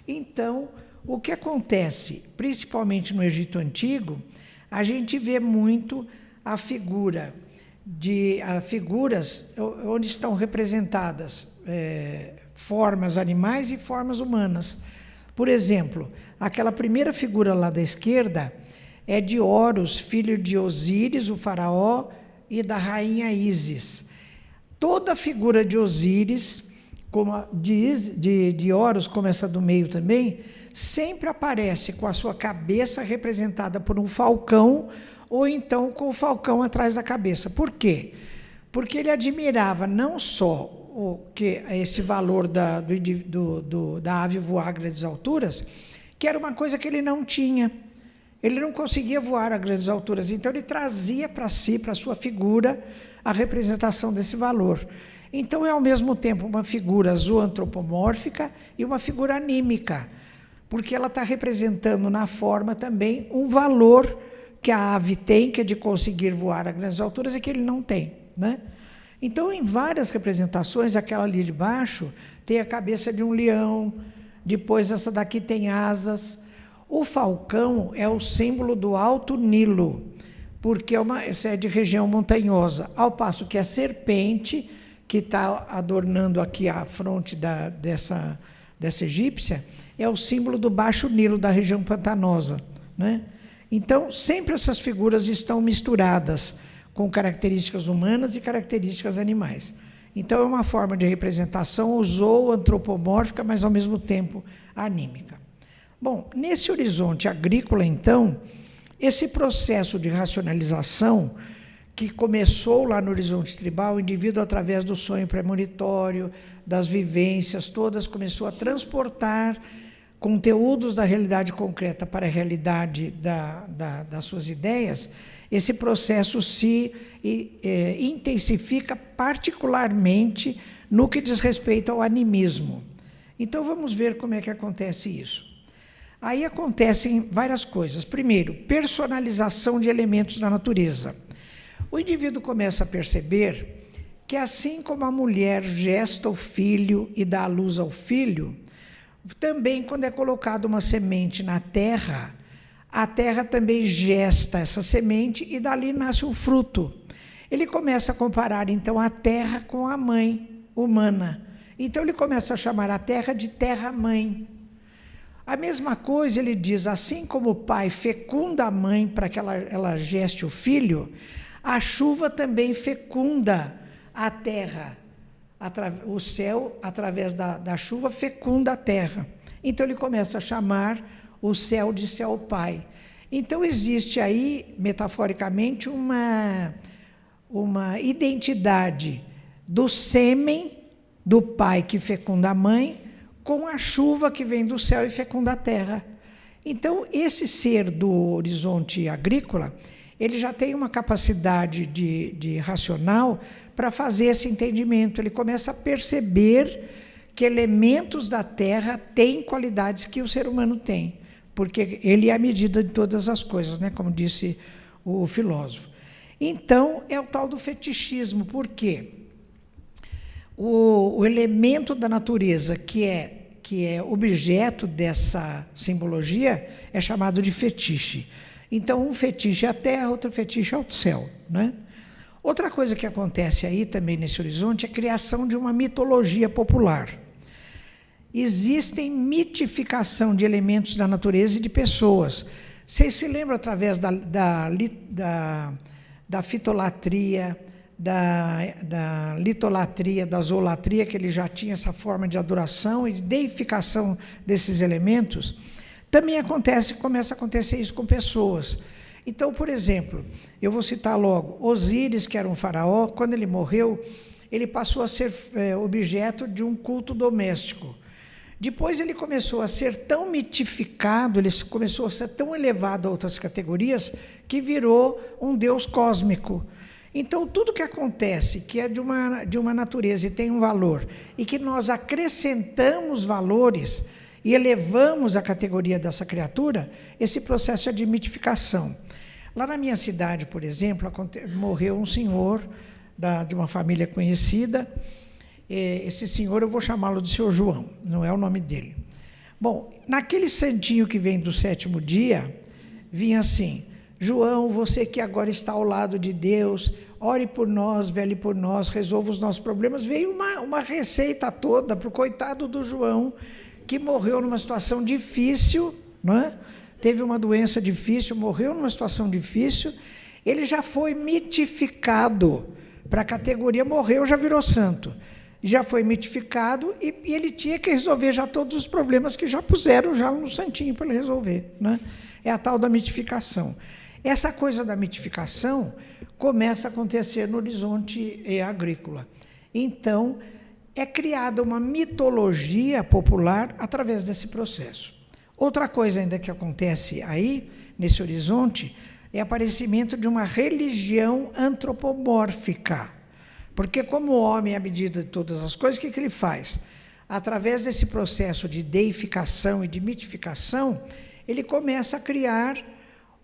Speaker 4: Então, o que acontece, principalmente no Egito Antigo, a gente vê muito a figuras onde estão representadas formas animais e formas humanas. Por exemplo, aquela primeira figura lá da esquerda é de Horus, filho de Osíris, o faraó, e da rainha Ísis. Toda a figura de Osíris, como a de Horus, como essa do meio também, sempre aparece com a sua cabeça representada por um falcão, ou então com o falcão atrás da cabeça. Por quê? Porque ele admirava não só esse valor da ave voar a grandes alturas, que era uma coisa que ele não tinha. Ele não conseguia voar a grandes alturas, então ele trazia para si, para a sua figura, a representação desse valor. Então é ao mesmo tempo uma figura zoantropomórfica e uma figura anímica, porque ela está representando na forma também um valor que a ave tem, que é de conseguir voar a grandes alturas, e que ele não tem, né? Então, em várias representações, aquela ali de baixo tem a cabeça de um leão, depois essa daqui tem asas. O falcão é o símbolo do Alto Nilo, porque essa é de região montanhosa, ao passo que a serpente, que está adornando aqui a fronte dessa egípcia, é o símbolo do Baixo Nilo, da região pantanosa, né? Então, sempre essas figuras estão misturadas com características humanas e características animais. Então, é uma forma de representação zoantropomórfica, mas, ao mesmo tempo, anímica. Bom, nesse horizonte agrícola, então, esse processo de racionalização que começou lá no horizonte tribal, o indivíduo, através do sonho premonitório, das vivências todas, começou a transportar conteúdos da realidade concreta para a realidade das suas ideias. Esse processo se intensifica particularmente no que diz respeito ao animismo. Então, vamos ver como é que acontece isso. Aí acontecem várias coisas. Primeiro, personalização de elementos da natureza. O indivíduo começa a perceber que, assim como a mulher gesta o filho e dá à luz ao filho, também, quando é colocada uma semente na terra, a terra também gesta essa semente e dali nasce o fruto. Ele começa a comparar, então, a terra com a mãe humana. Então, ele começa a chamar a terra de terra-mãe. A mesma coisa, ele diz, assim como o pai fecunda a mãe para que ela geste o filho, a chuva também fecunda a terra. O céu, através da chuva, fecunda a terra. Então, ele começa a chamar o céu de céu pai. Então, existe aí, metaforicamente, uma identidade do sêmen do pai que fecunda a mãe com a chuva que vem do céu e fecunda a terra. Então, esse ser do horizonte agrícola, ele já tem uma capacidade de racional para fazer esse entendimento. Ele começa a perceber que elementos da terra têm qualidades que o ser humano tem, porque ele é a medida de todas as coisas, né? Como disse o filósofo. Então, é o tal do fetichismo. Por quê? O elemento da natureza que é objeto dessa simbologia é chamado de fetiche. Então, um fetiche é a terra, outro fetiche é o céu, né? Outra coisa que acontece aí também nesse horizonte é a criação de uma mitologia popular. Existem mitificação de elementos da natureza e de pessoas. Vocês se lembram, através da fitolatria, da litolatria, da zoolatria, que ele já tinha essa forma de adoração e de deificação desses elementos? Também começa a acontecer isso com pessoas. Então, por exemplo, eu vou citar logo, Osíris, que era um faraó, quando ele morreu, ele passou a ser objeto de um culto doméstico. Depois ele começou a ser tão mitificado, ele começou a ser tão elevado a outras categorias, que virou um deus cósmico. Então, tudo que acontece, que é de uma natureza e tem um valor, e que nós acrescentamos valores e elevamos a categoria dessa criatura, esse processo é de mitificação. Lá na minha cidade, por exemplo, morreu um senhor de uma família conhecida. Esse senhor, eu vou chamá-lo de Senhor João, não é o nome dele. Bom, naquele santinho que vem do 7º dia, vinha assim: João, você que agora está ao lado de Deus, ore por nós, vele por nós, resolva os nossos problemas. Veio uma receita toda para o coitado do João, que morreu numa situação difícil, não é? Teve uma doença difícil, morreu numa situação difícil. Ele já foi mitificado para a categoria, morreu, já virou santo. Já foi mitificado e ele tinha que resolver já todos os problemas que já puseram já no santinho para ele resolver, né? É a tal da mitificação. Essa coisa da mitificação começa a acontecer no horizonte agrícola. Então, é criada uma mitologia popular através desse processo. Outra coisa ainda que acontece aí, nesse horizonte, é o aparecimento de uma religião antropomórfica. Porque, como o homem é a medida de todas as coisas, o que ele faz? Através desse processo de deificação e de mitificação, ele começa a criar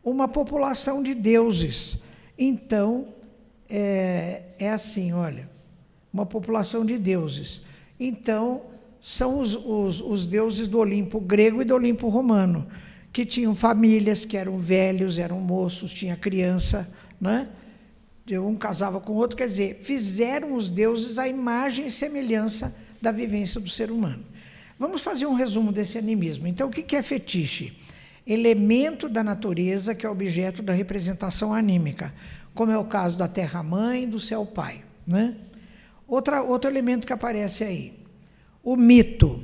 Speaker 4: uma população de deuses. Então, é assim, olha, uma população de deuses. Então, são os deuses do Olimpo grego e do Olimpo romano, que tinham famílias, que eram velhos, eram moços, tinha criança, né? Um casava com o outro, quer dizer, fizeram os deuses à imagem e semelhança da vivência do ser humano. Vamos fazer um resumo desse animismo. Então, o que é fetiche? Elemento da natureza que é objeto da representação anímica, como é o caso da terra-mãe e do céu-pai, né? Outro elemento que aparece aí, o mito,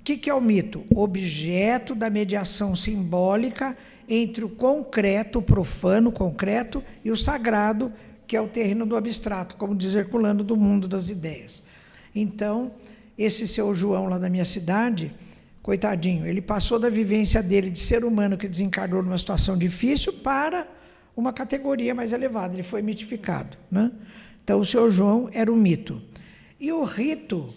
Speaker 4: que é o mito? Objeto da mediação simbólica entre o concreto, o profano, o concreto, e o sagrado, que é o terreno do abstrato, como diz Herculano, do mundo das ideias. Então, esse seu João lá da minha cidade, coitadinho, ele passou da vivência dele de ser humano que desencarnou numa situação difícil para uma categoria mais elevada, ele foi mitificado, né? Então, o seu João era o mito. E o rito,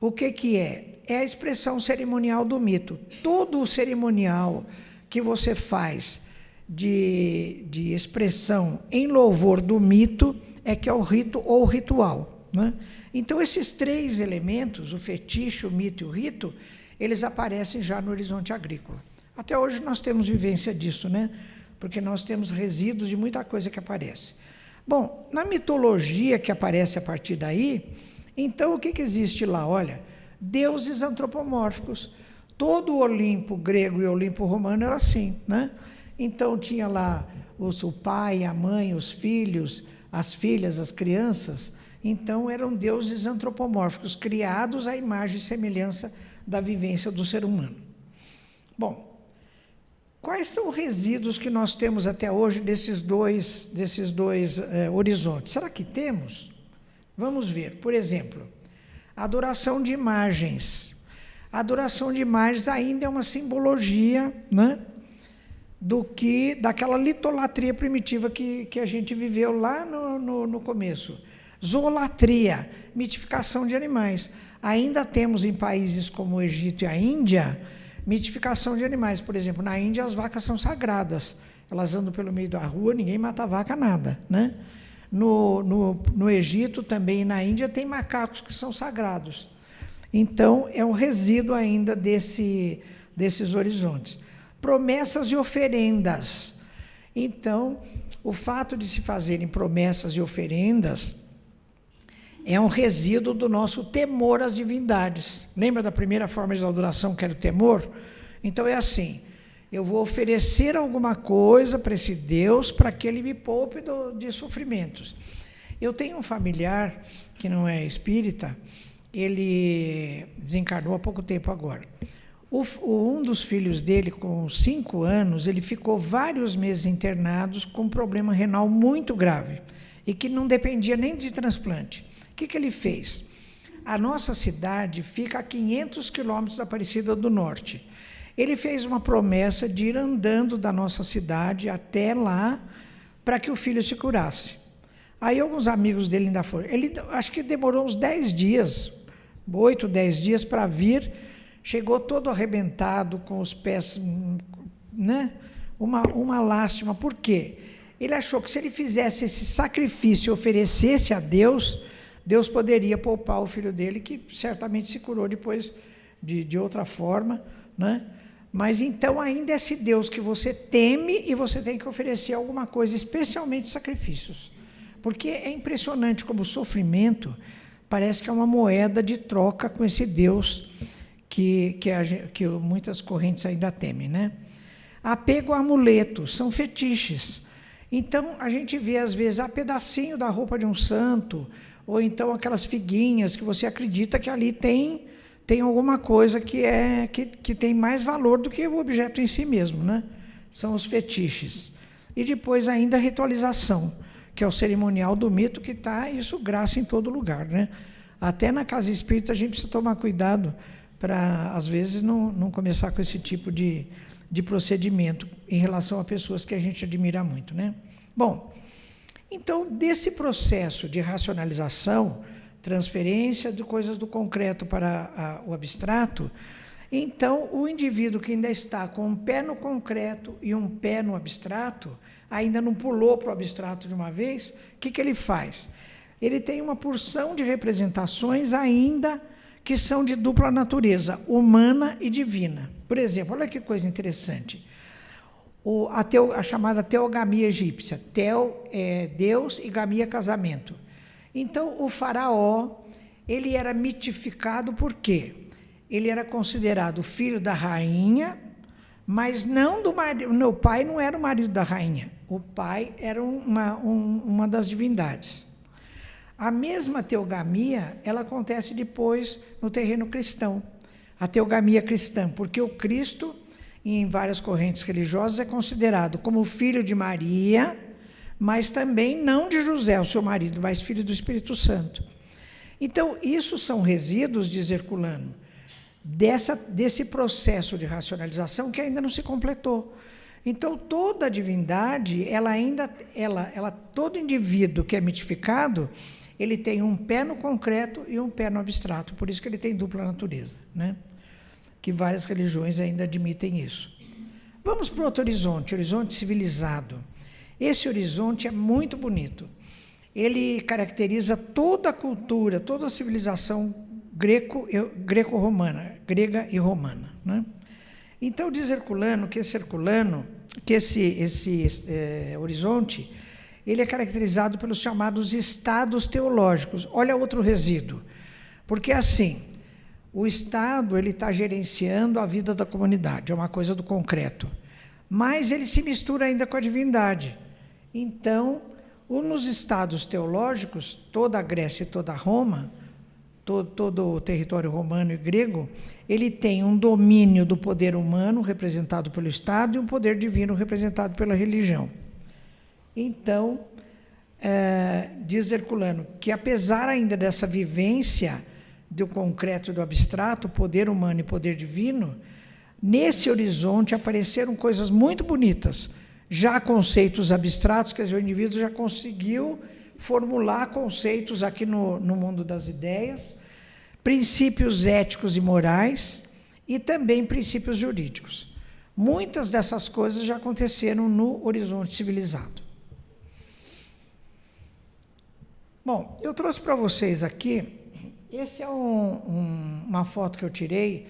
Speaker 4: o que é? É a expressão cerimonial do mito. Todo o cerimonial que você faz de expressão em louvor do mito é que é o rito ou ritual, né? Então, esses três elementos, o fetiche, o mito e o rito, eles aparecem já no horizonte agrícola. Até hoje nós temos vivência disso, né? Porque nós temos resíduos de muita coisa que aparece. Bom, na mitologia que aparece a partir daí, então o que existe lá? Olha, deuses antropomórficos. Todo o Olimpo grego e o Olimpo romano era assim, né? Então tinha lá o pai, a mãe, os filhos, as filhas, as crianças. Então eram deuses antropomórficos, criados à imagem e semelhança da vivência do ser humano. Bom, quais são os resíduos que nós temos até hoje desses dois horizontes? Será que temos? Vamos ver. Por exemplo, a adoração de imagens. A adoração de imagens ainda é uma simbologia, né, daquela litolatria primitiva que a gente viveu lá no começo. Zoolatria, mitificação de animais. Ainda temos em países como o Egito e a Índia, mitificação de animais. Por exemplo, na Índia as vacas são sagradas. Elas andam pelo meio da rua, ninguém mata a vaca, nada, né? No Egito também e na Índia tem macacos que são sagrados. Então, é um resíduo ainda desses horizontes. Promessas e oferendas. Então, o fato de se fazerem promessas e oferendas é um resíduo do nosso temor às divindades. Lembra da primeira forma de adoração, que era o temor? Então é assim, eu vou oferecer alguma coisa para esse Deus para que ele me poupe de sofrimentos. Eu tenho um familiar que não é espírita, ele desencarnou há pouco tempo agora. Um dos filhos dele, com 5 anos, ele ficou vários meses internados com um problema renal muito grave e que não dependia nem de transplante. O que ele fez? A nossa cidade fica a 500 quilômetros da Aparecida do Norte. Ele fez uma promessa de ir andando da nossa cidade até lá para que o filho se curasse. Aí alguns amigos dele ainda foram. Ele acho que demorou uns 10 dias, 8, 10 dias para vir. Chegou todo arrebentado, com os pés, né? Uma lástima. Por quê? Ele achou que se ele fizesse esse sacrifício e oferecesse a Deus, Deus poderia poupar o filho dele, que certamente se curou depois de outra forma, né? Mas então ainda é esse Deus que você teme e você tem que oferecer alguma coisa, especialmente sacrifícios. Porque é impressionante como o sofrimento parece que é uma moeda de troca com esse Deus que muitas correntes ainda temem, né? Apego a amuletos, são fetiches. Então, a gente vê, às vezes, pedacinho da roupa de um santo, ou então aquelas figuinhas que você acredita que ali tem alguma coisa que tem mais valor do que o objeto em si mesmo, né? São os fetiches. E depois ainda a ritualização, que é o cerimonial do mito, que está isso graça em todo lugar, né? Até na casa espírita a gente precisa tomar cuidado para, às vezes, não começar com esse tipo de procedimento em relação a pessoas que a gente admira muito, né? Bom, então, desse processo de racionalização, transferência de coisas do concreto para o abstrato, então, o indivíduo que ainda está com um pé no concreto e um pé no abstrato, ainda não pulou para o abstrato de uma vez, o que ele faz? Ele tem uma porção de representações ainda que são de dupla natureza, humana e divina. Por exemplo, olha que coisa interessante. A chamada teogamia egípcia. Teo é Deus e gamia casamento. Então, o faraó, ele era mitificado por quê? Ele era considerado filho da rainha, mas não do marido. O pai não era o marido da rainha. O pai era uma das divindades. A mesma teogamia, ela acontece depois no terreno cristão. a teogamia cristã, porque o Cristo, em várias correntes religiosas, é considerado como filho de Maria, mas também não de José, o seu marido, mas filho do Espírito Santo. Então, isso são resíduos, diz Herculano, desse processo de racionalização que ainda não se completou. Então, toda a divindade, todo indivíduo que é mitificado, ele tem um pé no concreto e um pé no abstrato, por isso que ele tem dupla natureza, né? Que várias religiões ainda admitem isso. Vamos para outro horizonte civilizado. Esse horizonte é muito bonito. Ele caracteriza toda a cultura, toda a civilização greco-romana, grega e romana, né? Então, diz Herculano que esse horizonte, ele é caracterizado pelos chamados estados teológicos. Olha outro resíduo. Porque, assim, o Estado está gerenciando a vida da comunidade, é uma coisa do concreto. Mas ele se mistura ainda com a divindade. Então, nos estados teológicos, toda a Grécia e toda a Roma, todo o território romano e grego, ele tem um domínio do poder humano, representado pelo Estado, e um poder divino, representado pela religião. Então, diz Herculano, que apesar ainda dessa vivência do concreto e do abstrato, poder humano e poder divino, nesse horizonte apareceram coisas muito bonitas, já conceitos abstratos, quer dizer, o indivíduo já conseguiu formular conceitos aqui no mundo das ideias, princípios éticos e morais, e também princípios jurídicos. Muitas dessas coisas já aconteceram no horizonte civilizado. Bom, eu trouxe para vocês aqui, esse é uma foto que eu tirei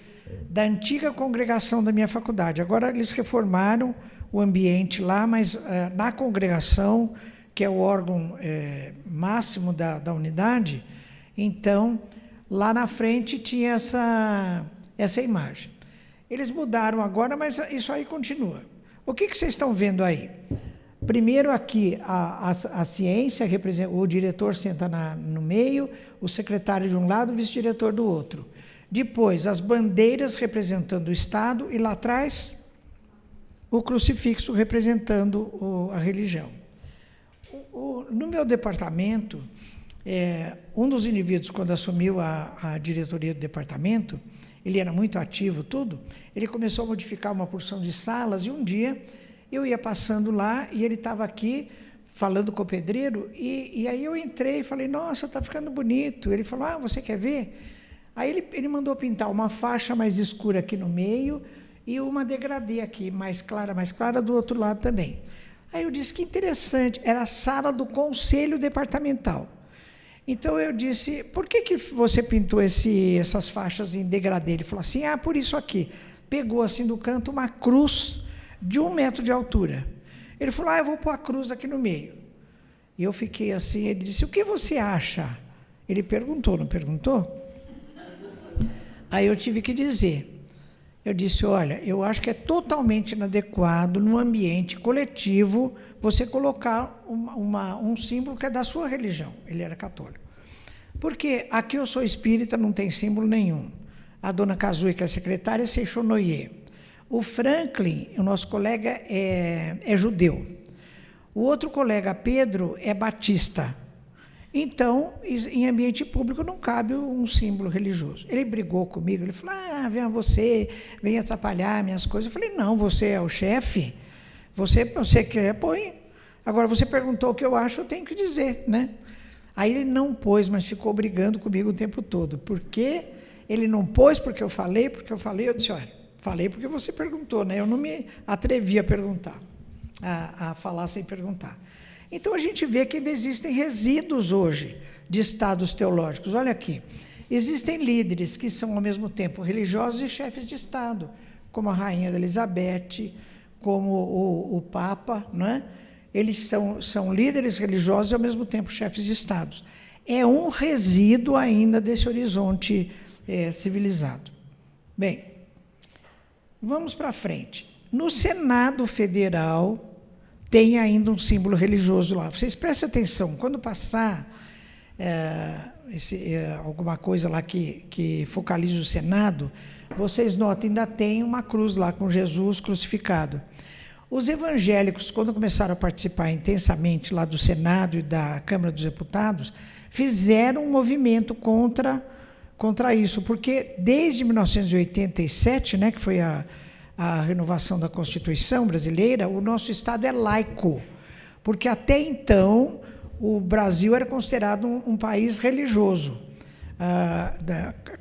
Speaker 4: da antiga congregação da minha faculdade. Agora eles reformaram o ambiente lá, mas na congregação, que é o órgão máximo da unidade, então, lá na frente tinha essa imagem. Eles mudaram agora, mas isso aí continua. O que vocês estão vendo aí? Primeiro aqui, a ciência, o diretor senta no meio, o secretário de um lado, o vice-diretor do outro. Depois, as bandeiras representando o Estado e lá atrás, o crucifixo representando a religião. No meu departamento, um dos indivíduos, quando assumiu a diretoria do departamento, ele era muito ativo, tudo, ele começou a modificar uma porção de salas, e um dia eu ia passando lá, e ele estava aqui, falando com o pedreiro, e aí eu entrei e falei, nossa, está ficando bonito. Ele falou, você quer ver? Aí ele mandou pintar uma faixa mais escura aqui no meio, e uma degradê aqui, mais clara do outro lado também. Aí eu disse, que interessante, era a sala do conselho departamental. Então eu disse, por que você pintou essas faixas em degradê? Ele falou assim, por isso aqui. Pegou assim do canto uma cruz de 1 metro de altura. Ele falou, eu vou pôr a cruz aqui no meio. E eu fiquei assim, ele disse, o que você acha? Ele perguntou, não perguntou? Aí eu tive que dizer. Eu disse, olha, eu acho que é totalmente inadequado, no ambiente coletivo, você colocar um símbolo que é da sua religião. Ele era católico. Porque aqui eu sou espírita, não tem símbolo nenhum. A dona Kazui, que é a secretária, é Seixonoye. O Franklin, o nosso colega, é judeu. O outro colega, Pedro, é batista. Então, em ambiente público não cabe um símbolo religioso. Ele brigou comigo, ele falou, venha você, vem atrapalhar minhas coisas. Eu falei, não, você é o chefe, você quer, põe. Agora, você perguntou o que eu acho, eu tenho que dizer, né? Aí ele não pôs, mas ficou brigando comigo o tempo todo. Por quê? Ele não pôs porque eu falei, eu disse, olha, falei porque você perguntou, né? Eu não me atrevi a perguntar, a falar sem perguntar. Então, a gente vê que ainda existem resíduos hoje de estados teológicos. Olha aqui, existem líderes que são, ao mesmo tempo, religiosos e chefes de Estado, como a Rainha Elizabeth, como o Papa, não é? Eles são líderes religiosos e, ao mesmo tempo, chefes de Estado. É um resíduo ainda desse horizonte civilizado. Bem, vamos para frente. No Senado Federal, tem ainda um símbolo religioso lá. Vocês prestem atenção, quando passar alguma coisa lá que focalize o Senado, vocês notem, ainda tem uma cruz lá com Jesus crucificado. Os evangélicos, quando começaram a participar intensamente lá do Senado e da Câmara dos Deputados, fizeram um movimento contra isso, porque desde 1987, né, que foi a renovação da Constituição brasileira, o nosso Estado é laico, porque até então o Brasil era considerado um país religioso,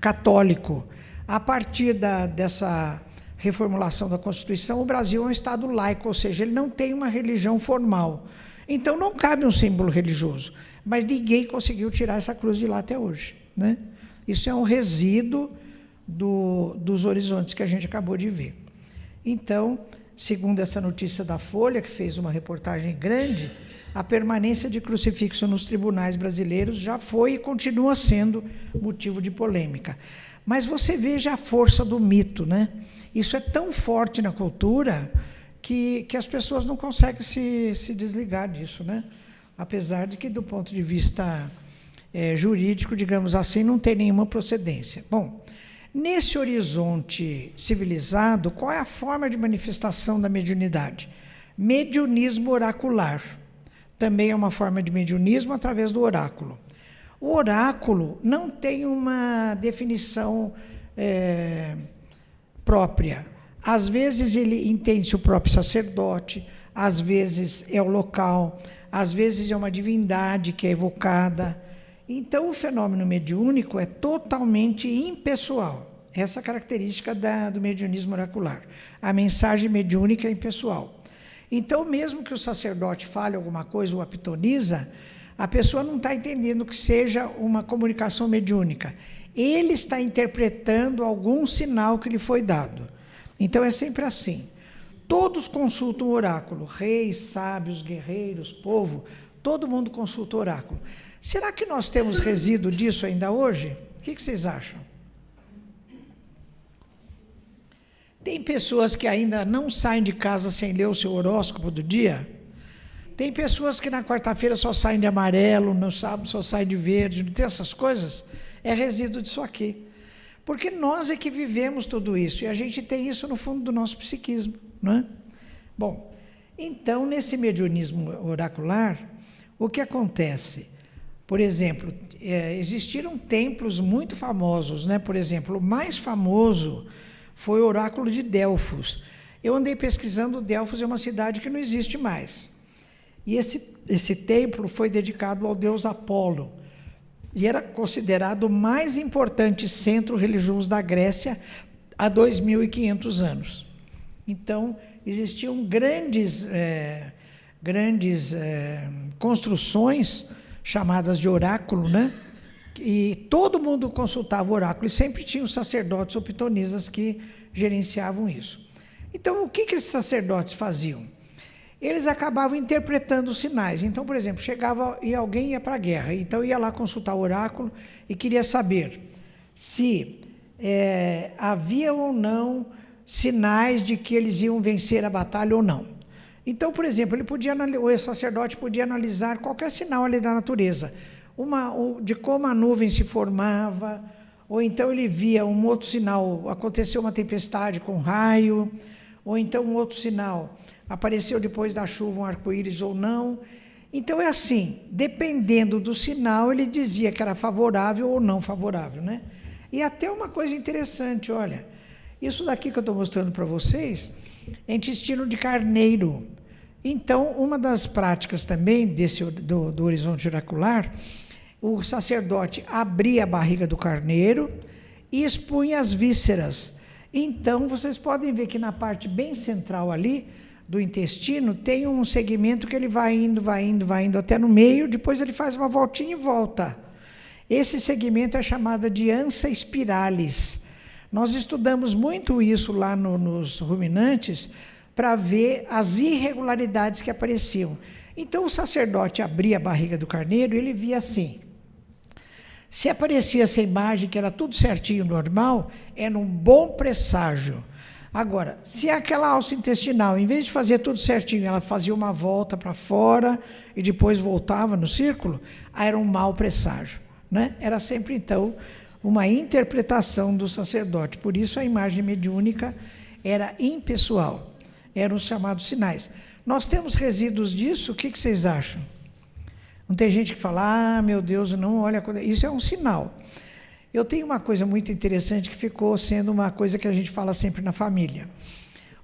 Speaker 4: católico. A partir dessa reformulação da Constituição, o Brasil é um Estado laico, ou seja, ele não tem uma religião formal. Então, não cabe um símbolo religioso. Mas ninguém conseguiu tirar essa cruz de lá até hoje, né? Isso é um resíduo dos horizontes que a gente acabou de ver. Então, segundo essa notícia da Folha, que fez uma reportagem grande, a permanência de crucifixo nos tribunais brasileiros já foi e continua sendo motivo de polêmica. Mas você veja a força do mito, né? Isso é tão forte na cultura que as pessoas não conseguem se desligar disso, né? Apesar de que, do ponto de vista jurídico, digamos assim, não tem nenhuma procedência. Bom, nesse horizonte civilizado, qual é a forma de manifestação da mediunidade? Mediunismo oracular. Também é uma forma de mediunismo através do oráculo. O oráculo não tem uma definição própria. Às vezes ele entende-se o próprio sacerdote, às vezes é o local, às vezes é uma divindade que é evocada. Então, o fenômeno mediúnico é totalmente impessoal. Essa é a característica do mediunismo oracular. A mensagem mediúnica é impessoal. Então, mesmo que o sacerdote fale alguma coisa ou apitoniza, a pessoa não está entendendo que seja uma comunicação mediúnica. Ele está interpretando algum sinal que lhe foi dado. Então, é sempre assim. Todos consultam o oráculo. Reis, sábios, guerreiros, povo, todo mundo consulta o oráculo. Será que nós temos resíduo disso ainda hoje? O que vocês acham? Tem pessoas que ainda não saem de casa sem ler o seu horóscopo do dia? Tem pessoas que na quarta-feira só saem de amarelo, no sábado só saem de verde, não tem essas coisas? É resíduo disso aqui. Porque nós é que vivemos tudo isso, e a gente tem isso no fundo do nosso psiquismo, não é? Bom, então, nesse mediunismo oracular, o que acontece? Por exemplo, existiram templos muito famosos, né? Por exemplo, o mais famoso foi o oráculo de Delfos. Eu andei pesquisando, Delfos é uma cidade que não existe mais. E esse templo foi dedicado ao deus Apolo, e era considerado o mais importante centro religioso da Grécia há 2.500 anos. Então, existiam grandes construções chamadas de oráculo, né? E todo mundo consultava o oráculo, e sempre tinha os sacerdotes ou pitonisas que gerenciavam isso. Então, o que esses sacerdotes faziam? Eles acabavam interpretando os sinais. Então, por exemplo, alguém ia para a guerra, então ia lá consultar o oráculo e queria saber se havia ou não sinais de que eles iam vencer a batalha ou não. Então, por exemplo, o sacerdote podia analisar qualquer sinal ali da natureza, de como a nuvem se formava, ou então ele via um outro sinal, aconteceu uma tempestade com raio, ou então um outro sinal, apareceu depois da chuva um arco-íris ou não. Então é assim, dependendo do sinal, ele dizia que era favorável ou não favorável, né? E até uma coisa interessante, olha, isso daqui que eu estou mostrando para vocês é intestino de carneiro. Então, uma das práticas também do horizonte oracular, o sacerdote abria a barriga do carneiro e expunha as vísceras. Então, vocês podem ver que na parte bem central ali do intestino tem um segmento que ele vai indo até no meio, depois ele faz uma voltinha e volta. Esse segmento é chamado de ansa spiralis. Nós estudamos muito isso lá nos ruminantes para ver as irregularidades que apareciam. Então, o sacerdote abria a barriga do carneiro e ele via assim. Se aparecia essa imagem, que era tudo certinho, normal, era um bom presságio. Agora, se aquela alça intestinal, em vez de fazer tudo certinho, ela fazia uma volta para fora e depois voltava no círculo, aí era um mau presságio, né? Era sempre, então, uma interpretação do sacerdote. Por isso, a imagem mediúnica era impessoal. Eram os chamados sinais. Nós temos resíduos disso? O que vocês acham? Não tem gente que fala, meu Deus, não olha... Isso é um sinal. Eu tenho uma coisa muito interessante que ficou sendo uma coisa que a gente fala sempre na família.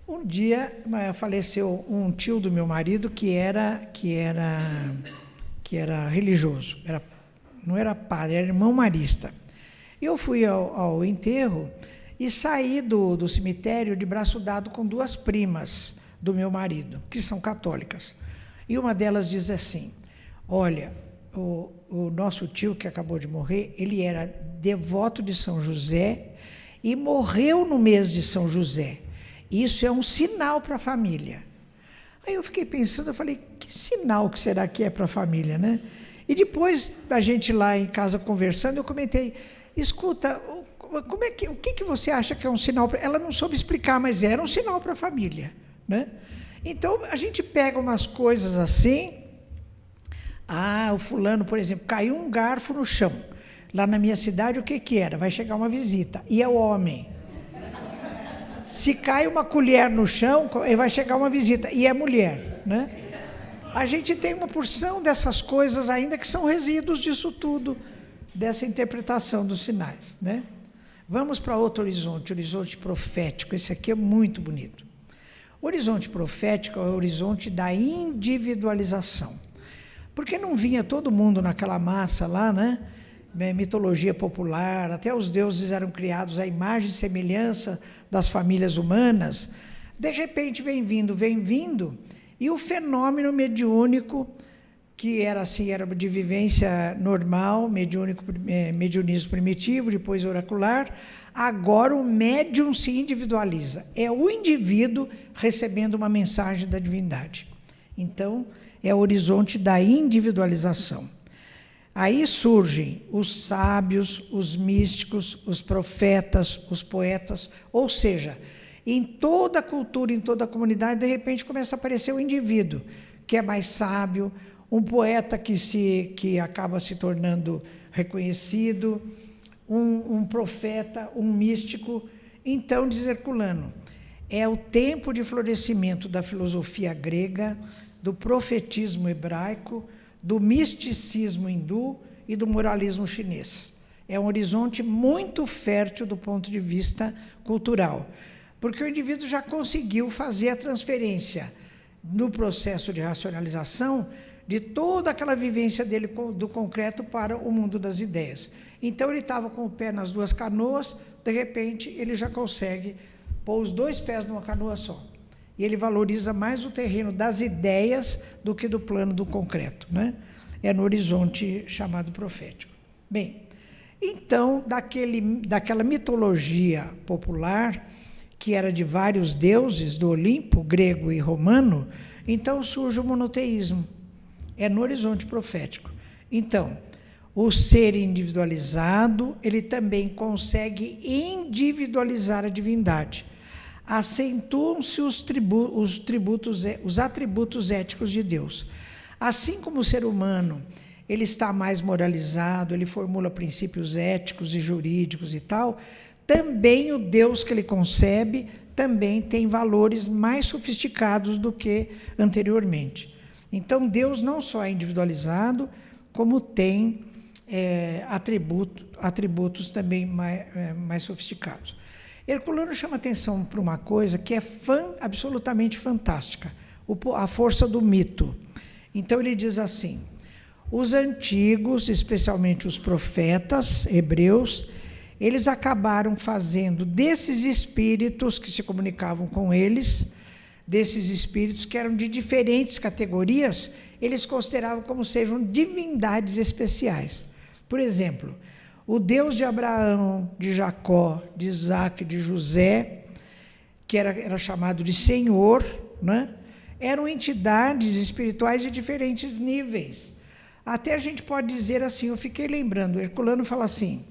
Speaker 4: Um dia faleceu um tio do meu marido que era religioso. Não era padre, era irmão marista. Eu fui ao enterro e saí do cemitério de braço dado com 2 primas do meu marido, que são católicas. E uma delas diz assim, olha, o nosso tio que acabou de morrer, ele era devoto de São José e morreu no mês de São José. Isso é um sinal para a família. Aí eu fiquei pensando, eu falei, que sinal que será que é para a família, né? E depois, a gente lá em casa conversando, eu comentei, escuta, o que você acha que é um sinal? Ela não soube explicar, mas era um sinal para a família, né? Então, a gente pega umas coisas assim, o fulano, por exemplo, caiu um garfo no chão. Lá na minha cidade, o que era? Vai chegar uma visita, e é o homem. Se cai uma colher no chão, vai chegar uma visita, e é mulher, né? A gente tem uma porção dessas coisas ainda que são resíduos disso tudo, dessa interpretação dos sinais, né? Vamos para outro horizonte, horizonte profético. Esse aqui é muito bonito. O horizonte profético é o horizonte da individualização. Porque não vinha todo mundo naquela massa lá, né? Mitologia popular, até os deuses eram criados à imagem e semelhança das famílias humanas. De repente vem vindo, e o fenômeno mediúnico, que era assim, era de vivência normal, mediunismo primitivo, depois oracular, agora o médium se individualiza. É o indivíduo recebendo uma mensagem da divindade. Então, é o horizonte da individualização. Aí surgem os sábios, os místicos, os profetas, os poetas, ou seja, em toda a cultura, em toda a comunidade, de repente começa a aparecer o indivíduo, que é mais sábio, um poeta que acaba se tornando reconhecido, um profeta, um místico. Então, diz Herculano, é o tempo de florescimento da filosofia grega, do profetismo hebraico, do misticismo hindu e do moralismo chinês. É um horizonte muito fértil do ponto de vista cultural, porque o indivíduo já conseguiu fazer a transferência no processo de racionalização de toda aquela vivência dele do concreto para o mundo das ideias. Então, ele estava com o pé nas 2 canoas, de repente, ele já consegue pôr os 2 pés numa canoa só. E ele valoriza mais o terreno das ideias do que do plano do concreto, né? É no horizonte chamado profético. Bem, então, daquela mitologia popular, que era de vários deuses do Olimpo, grego e romano, então surge o monoteísmo. É no horizonte profético. Então, o ser individualizado, ele também consegue individualizar a divindade. Acentuam-se os atributos éticos de Deus. Assim como o ser humano, ele está mais moralizado, ele formula princípios éticos e jurídicos e tal, também o Deus que ele concebe também tem valores mais sofisticados do que anteriormente. Então, Deus não só é individualizado, como tem atributos também mais sofisticados. Herculano chama atenção para uma coisa que é absolutamente fantástica, a força do mito. Então, ele diz assim, os antigos, especialmente os profetas hebreus, eles acabaram fazendo desses espíritos que se comunicavam com eles, desses espíritos que eram de diferentes categorias, eles consideravam como sejam divindades especiais. Por exemplo, o Deus de Abraão, de Jacó, de Isaac, de José, que era chamado de Senhor, né? Eram entidades espirituais de diferentes níveis. Até a gente pode dizer assim, eu fiquei lembrando, Herculano fala assim,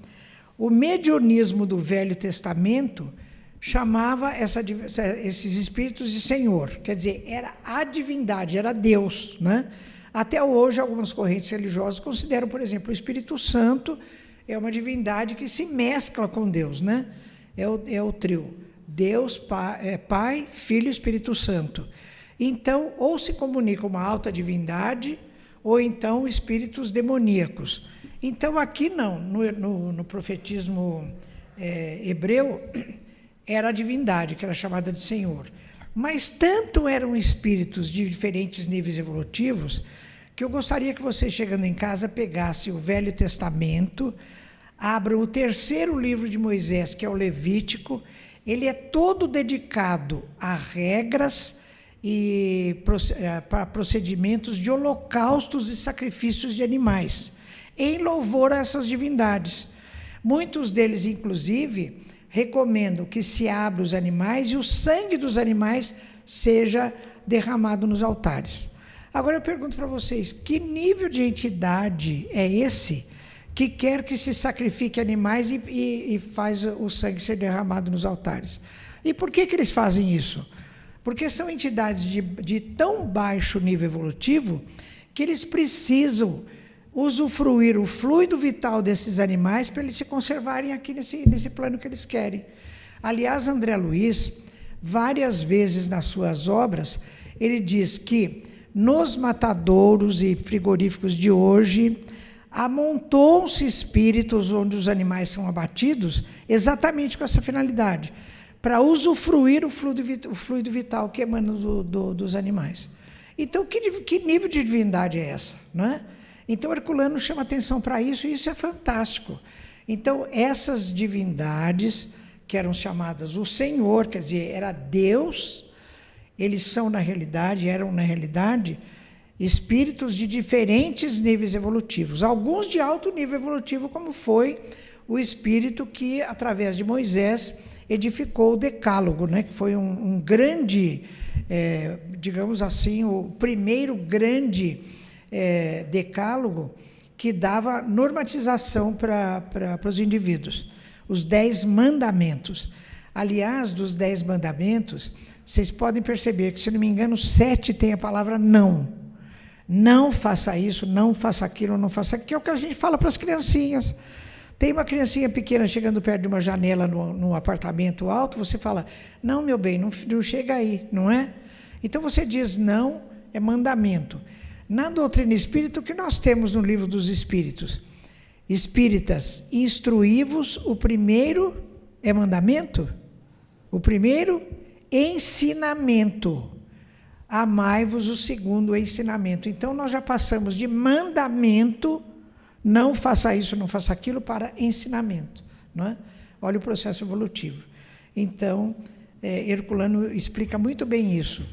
Speaker 4: o mediunismo do Velho Testamento chamava esses espíritos de Senhor, quer dizer, era a divindade, era Deus, né? Até hoje, algumas correntes religiosas consideram, por exemplo, o Espírito Santo é uma divindade que se mescla com Deus, né? É o trio. Deus, Pai, Filho e Espírito Santo. Então, ou se comunica uma alta divindade, ou então espíritos demoníacos. Então, aqui não, no profetismo hebreu, era a divindade, que era chamada de Senhor. Mas tanto eram espíritos de diferentes níveis evolutivos, que eu gostaria que você, chegando em casa, pegasse o Velho Testamento, abra o 3º livro de Moisés, que é o Levítico. Ele é todo dedicado a regras e para procedimentos de holocaustos e sacrifícios de animais, em louvor a essas divindades. Muitos deles, inclusive, recomendam que se abra os animais e o sangue dos animais seja derramado nos altares. Agora eu pergunto para vocês, que nível de entidade é esse que quer que se sacrifique animais e faz o sangue ser derramado nos altares? E por que eles fazem isso? Porque são entidades de tão baixo nível evolutivo que eles precisam usufruir o fluido vital desses animais para eles se conservarem aqui nesse plano que eles querem. Aliás, André Luiz, várias vezes nas suas obras, ele diz que nos matadouros e frigoríficos de hoje amontoam-se espíritos onde os animais são abatidos exatamente com essa finalidade, para usufruir o fluido vital que emana dos animais. Então, que nível de divindade é essa, não é? Então, Herculano chama atenção para isso, e isso é fantástico. Então, essas divindades, que eram chamadas o Senhor, quer dizer, era Deus, eles eram, na realidade, espíritos de diferentes níveis evolutivos. Alguns de alto nível evolutivo, como foi o espírito que, através de Moisés, edificou o Decálogo, né? Que foi um grande, digamos assim, o primeiro grande decálogo que dava normatização para os indivíduos. Os 10 mandamentos. Aliás, dos 10 mandamentos, vocês podem perceber que, se não me engano, 7 tem a palavra não. Não faça isso, não faça aquilo, não faça aquilo, que é o que a gente fala para as criancinhas. Tem uma criancinha pequena chegando perto de uma janela num apartamento alto, você fala, não, meu bem, não chega aí, não é? Então você diz não, é mandamento. Na doutrina espírita, o que nós temos no livro dos Espíritos? Espíritas, instruí-vos, o primeiro é mandamento? O primeiro, ensinamento. Amai-vos, o segundo, ensinamento. Então, nós já passamos de mandamento, não faça isso, não faça aquilo, para ensinamento. Não é? Olha o processo evolutivo. Então, Herculano explica muito bem isso,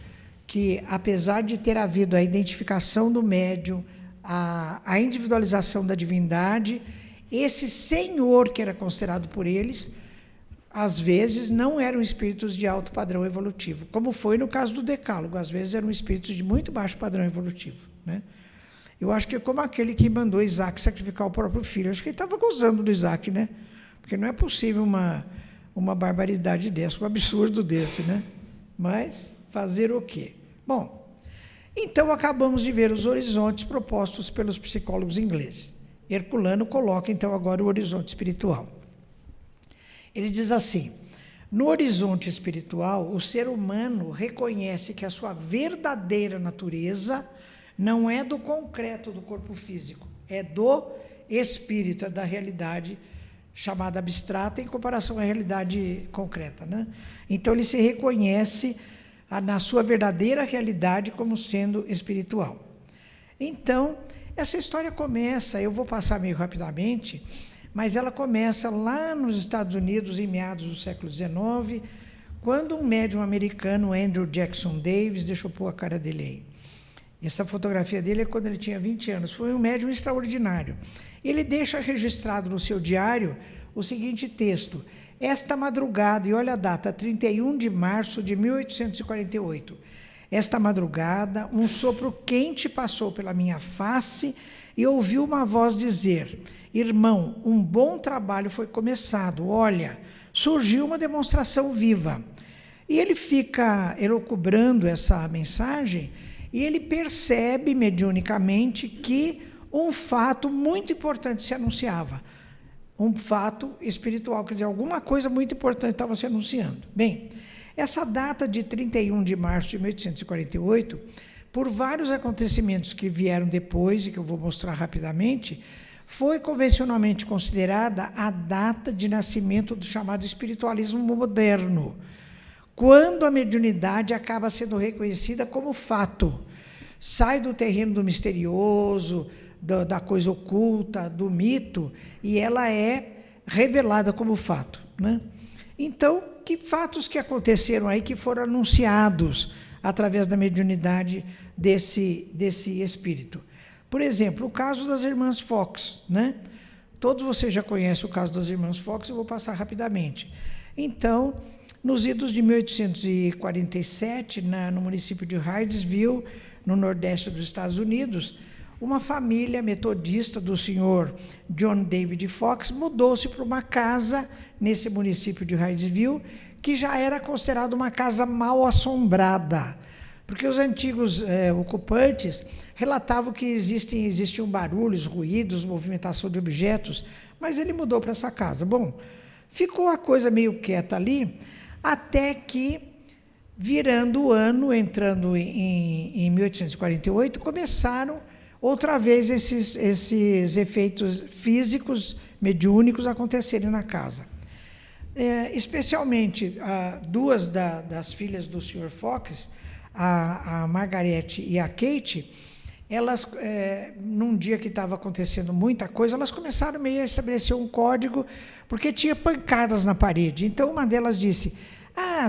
Speaker 4: que apesar de ter havido a identificação do médium, a individualização da divindade, esse Senhor que era considerado por eles, às vezes não eram espíritos de alto padrão evolutivo, como foi no caso do Decálogo, às vezes eram espíritos de muito baixo padrão evolutivo, né? Eu acho que é como aquele que mandou Isaac sacrificar o próprio filho, acho que ele estava gozando do Isaac, né? Porque não é possível uma barbaridade dessa, um absurdo desse, né? Mas fazer o quê? Bom, então acabamos de ver os horizontes propostos pelos psicólogos ingleses. Herculano coloca então agora o horizonte espiritual. Ele diz assim: no horizonte espiritual, o ser humano reconhece que a sua verdadeira natureza não é do concreto do corpo físico, é do espírito, é da realidade chamada abstrata em comparação à realidade concreta, né? Então ele se reconhece na sua verdadeira realidade como sendo espiritual. Então, essa história começa, eu vou passar meio rapidamente, mas ela começa lá nos Estados Unidos, em meados do século XIX, quando um médium americano, Andrew Jackson Davis, deixa eu pôr a cara dele aí. Essa fotografia dele é quando ele tinha 20 anos. Foi um médium extraordinário. Ele deixa registrado no seu diário o seguinte texto: esta madrugada, e olha a data, 31 de março de 1848, esta madrugada, um sopro quente passou pela minha face e ouvi uma voz dizer: irmão, um bom trabalho foi começado, olha, surgiu uma demonstração viva. E ele fica elucubrando essa mensagem, E ele percebe mediunicamente que um fato muito importante se anunciava. Um fato espiritual, quer dizer, alguma coisa muito importante estava se anunciando. Bem, essa data de 31 de março de 1848, por vários acontecimentos que vieram depois, e que eu vou mostrar rapidamente, foi convencionalmente considerada a data de nascimento do chamado espiritualismo moderno, quando a mediunidade acaba sendo reconhecida como fato. Sai do terreno do misterioso, da coisa oculta, do mito, e ela é revelada como fato, né? Então, que fatos que aconteceram aí que foram anunciados através da mediunidade desse espírito? Por exemplo, o caso das irmãs Fox, né? Todos vocês já conhecem o caso das irmãs Fox, eu vou passar rapidamente. Então, nos idos de 1847, no município de Hydesville, no nordeste dos Estados Unidos, uma família metodista do senhor John David Fox mudou-se para uma casa nesse município de Hydesville, que já era considerada uma casa mal assombrada, porque os antigos ocupantes relatavam que existiam barulhos, ruídos, movimentação de objetos, mas ele mudou para essa casa. Bom, ficou a coisa meio quieta ali, até que, virando o ano, entrando em 1848, começaram outra vez esses efeitos físicos, mediúnicos, acontecerem na casa. Especialmente, duas das filhas do Sr. Fox, a Margarete e a Kate, elas, num dia que estava acontecendo muita coisa, elas começaram meio a estabelecer um código, porque tinha pancadas na parede. Então, uma delas disse: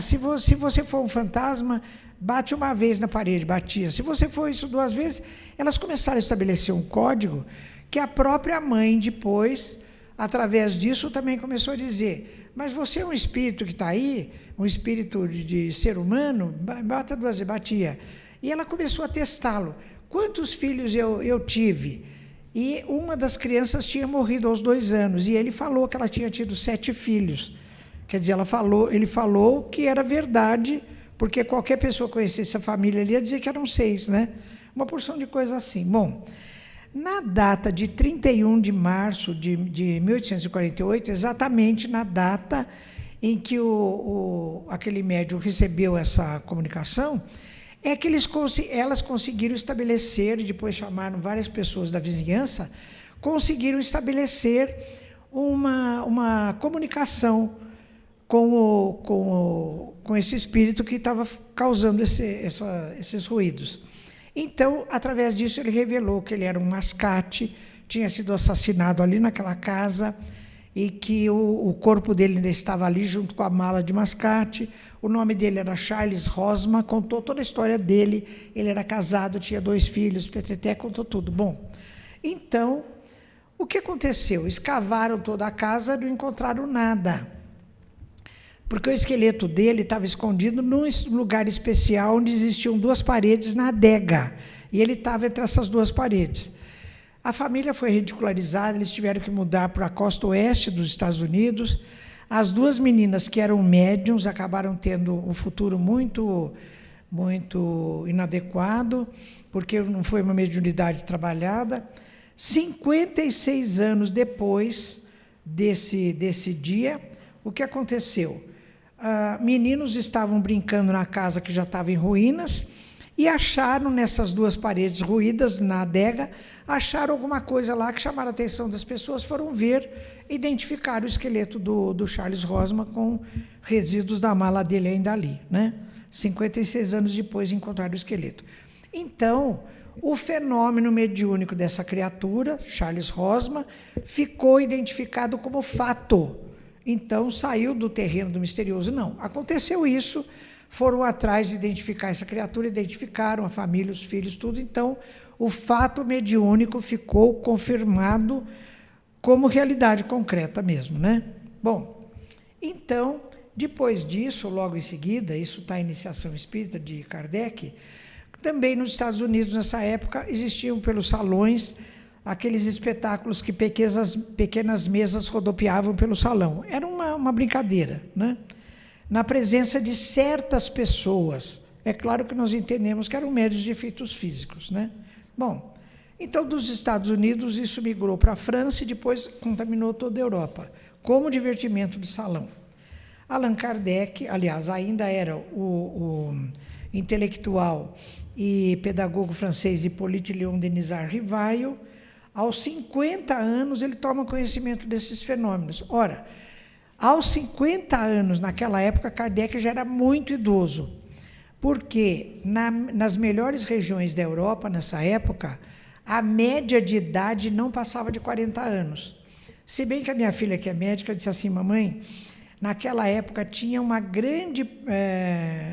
Speaker 4: se você for um fantasma, bate uma vez na parede, batia. Se você for isso 2 vezes, elas começaram a estabelecer um código que a própria mãe, depois, através disso, também começou a dizer: mas você é um espírito que está aí, um espírito de ser humano, bata 2 vezes, batia. E ela começou a testá-lo. Quantos filhos eu tive? E uma das crianças tinha morrido aos 2 anos, e ele falou que ela tinha tido 7 filhos. Quer dizer, ele falou que era verdade, porque qualquer pessoa que conhecesse a família ali ia dizer que eram 6, né? Uma porção de coisa assim. Bom, na data de 31 de março de 1848, exatamente na data em que aquele médium recebeu essa comunicação, é que elas conseguiram estabelecer, e depois chamaram várias pessoas da vizinhança, conseguiram estabelecer uma comunicação com esse espírito que estava causando esses ruídos. Então, através disso, ele revelou que ele era um mascate, tinha sido assassinado ali naquela casa, e que o corpo dele ainda estava ali junto com a mala de mascate. O nome dele era Charles Rosma, contou toda a história dele. Ele era casado, tinha 2 filhos, contou tudo. Bom, então, o que aconteceu? Escavaram toda a casa e não encontraram nada, porque o esqueleto dele estava escondido num lugar especial onde existiam 2 paredes na adega, e ele estava entre essas 2 paredes. A família foi ridicularizada, eles tiveram que mudar para a costa oeste dos Estados Unidos. As 2 meninas, que eram médiums, acabaram tendo um futuro muito, muito inadequado, porque não foi uma mediunidade trabalhada. 56 anos depois desse dia, o que aconteceu? Meninos estavam brincando na casa que já estava em ruínas, e acharam nessas 2 paredes ruídas, na adega, acharam alguma coisa lá que chamaram a atenção das pessoas, foram ver, identificaram o esqueleto do Charles Rosma com resíduos da mala dele ainda ali, né? 56 anos depois encontraram o esqueleto. Então, o fenômeno mediúnico dessa criatura, Charles Rosma, ficou identificado como fato. Então, saiu do terreno do misterioso. Não, aconteceu isso, foram atrás de identificar essa criatura, identificaram a família, os filhos, tudo. Então, o fato mediúnico ficou confirmado como realidade concreta mesmo, né? Bom, então, depois disso, logo em seguida, isso está em Iniciação Espírita de Kardec, também nos Estados Unidos, nessa época, existiam pelos salões aqueles espetáculos que pequenas mesas rodopiavam pelo salão. Era uma brincadeira, né? Na presença de certas pessoas. é claro que nós entendemos que eram médios de efeitos físicos, né? Bom, então dos Estados Unidos isso migrou para a França e depois contaminou toda a Europa, como divertimento de salão. Allan Kardec, aliás, ainda era o intelectual e pedagogo francês Hippolyte Léon Denisard Rivail. Aos 50 anos ele toma conhecimento desses fenômenos. Ora, aos 50 anos, naquela época, Kardec já era muito idoso, porque nas melhores regiões da Europa, nessa época, a média de idade não passava de 40 anos. Se bem que a minha filha, que é médica, disse assim: mamãe, naquela época tinha uma grande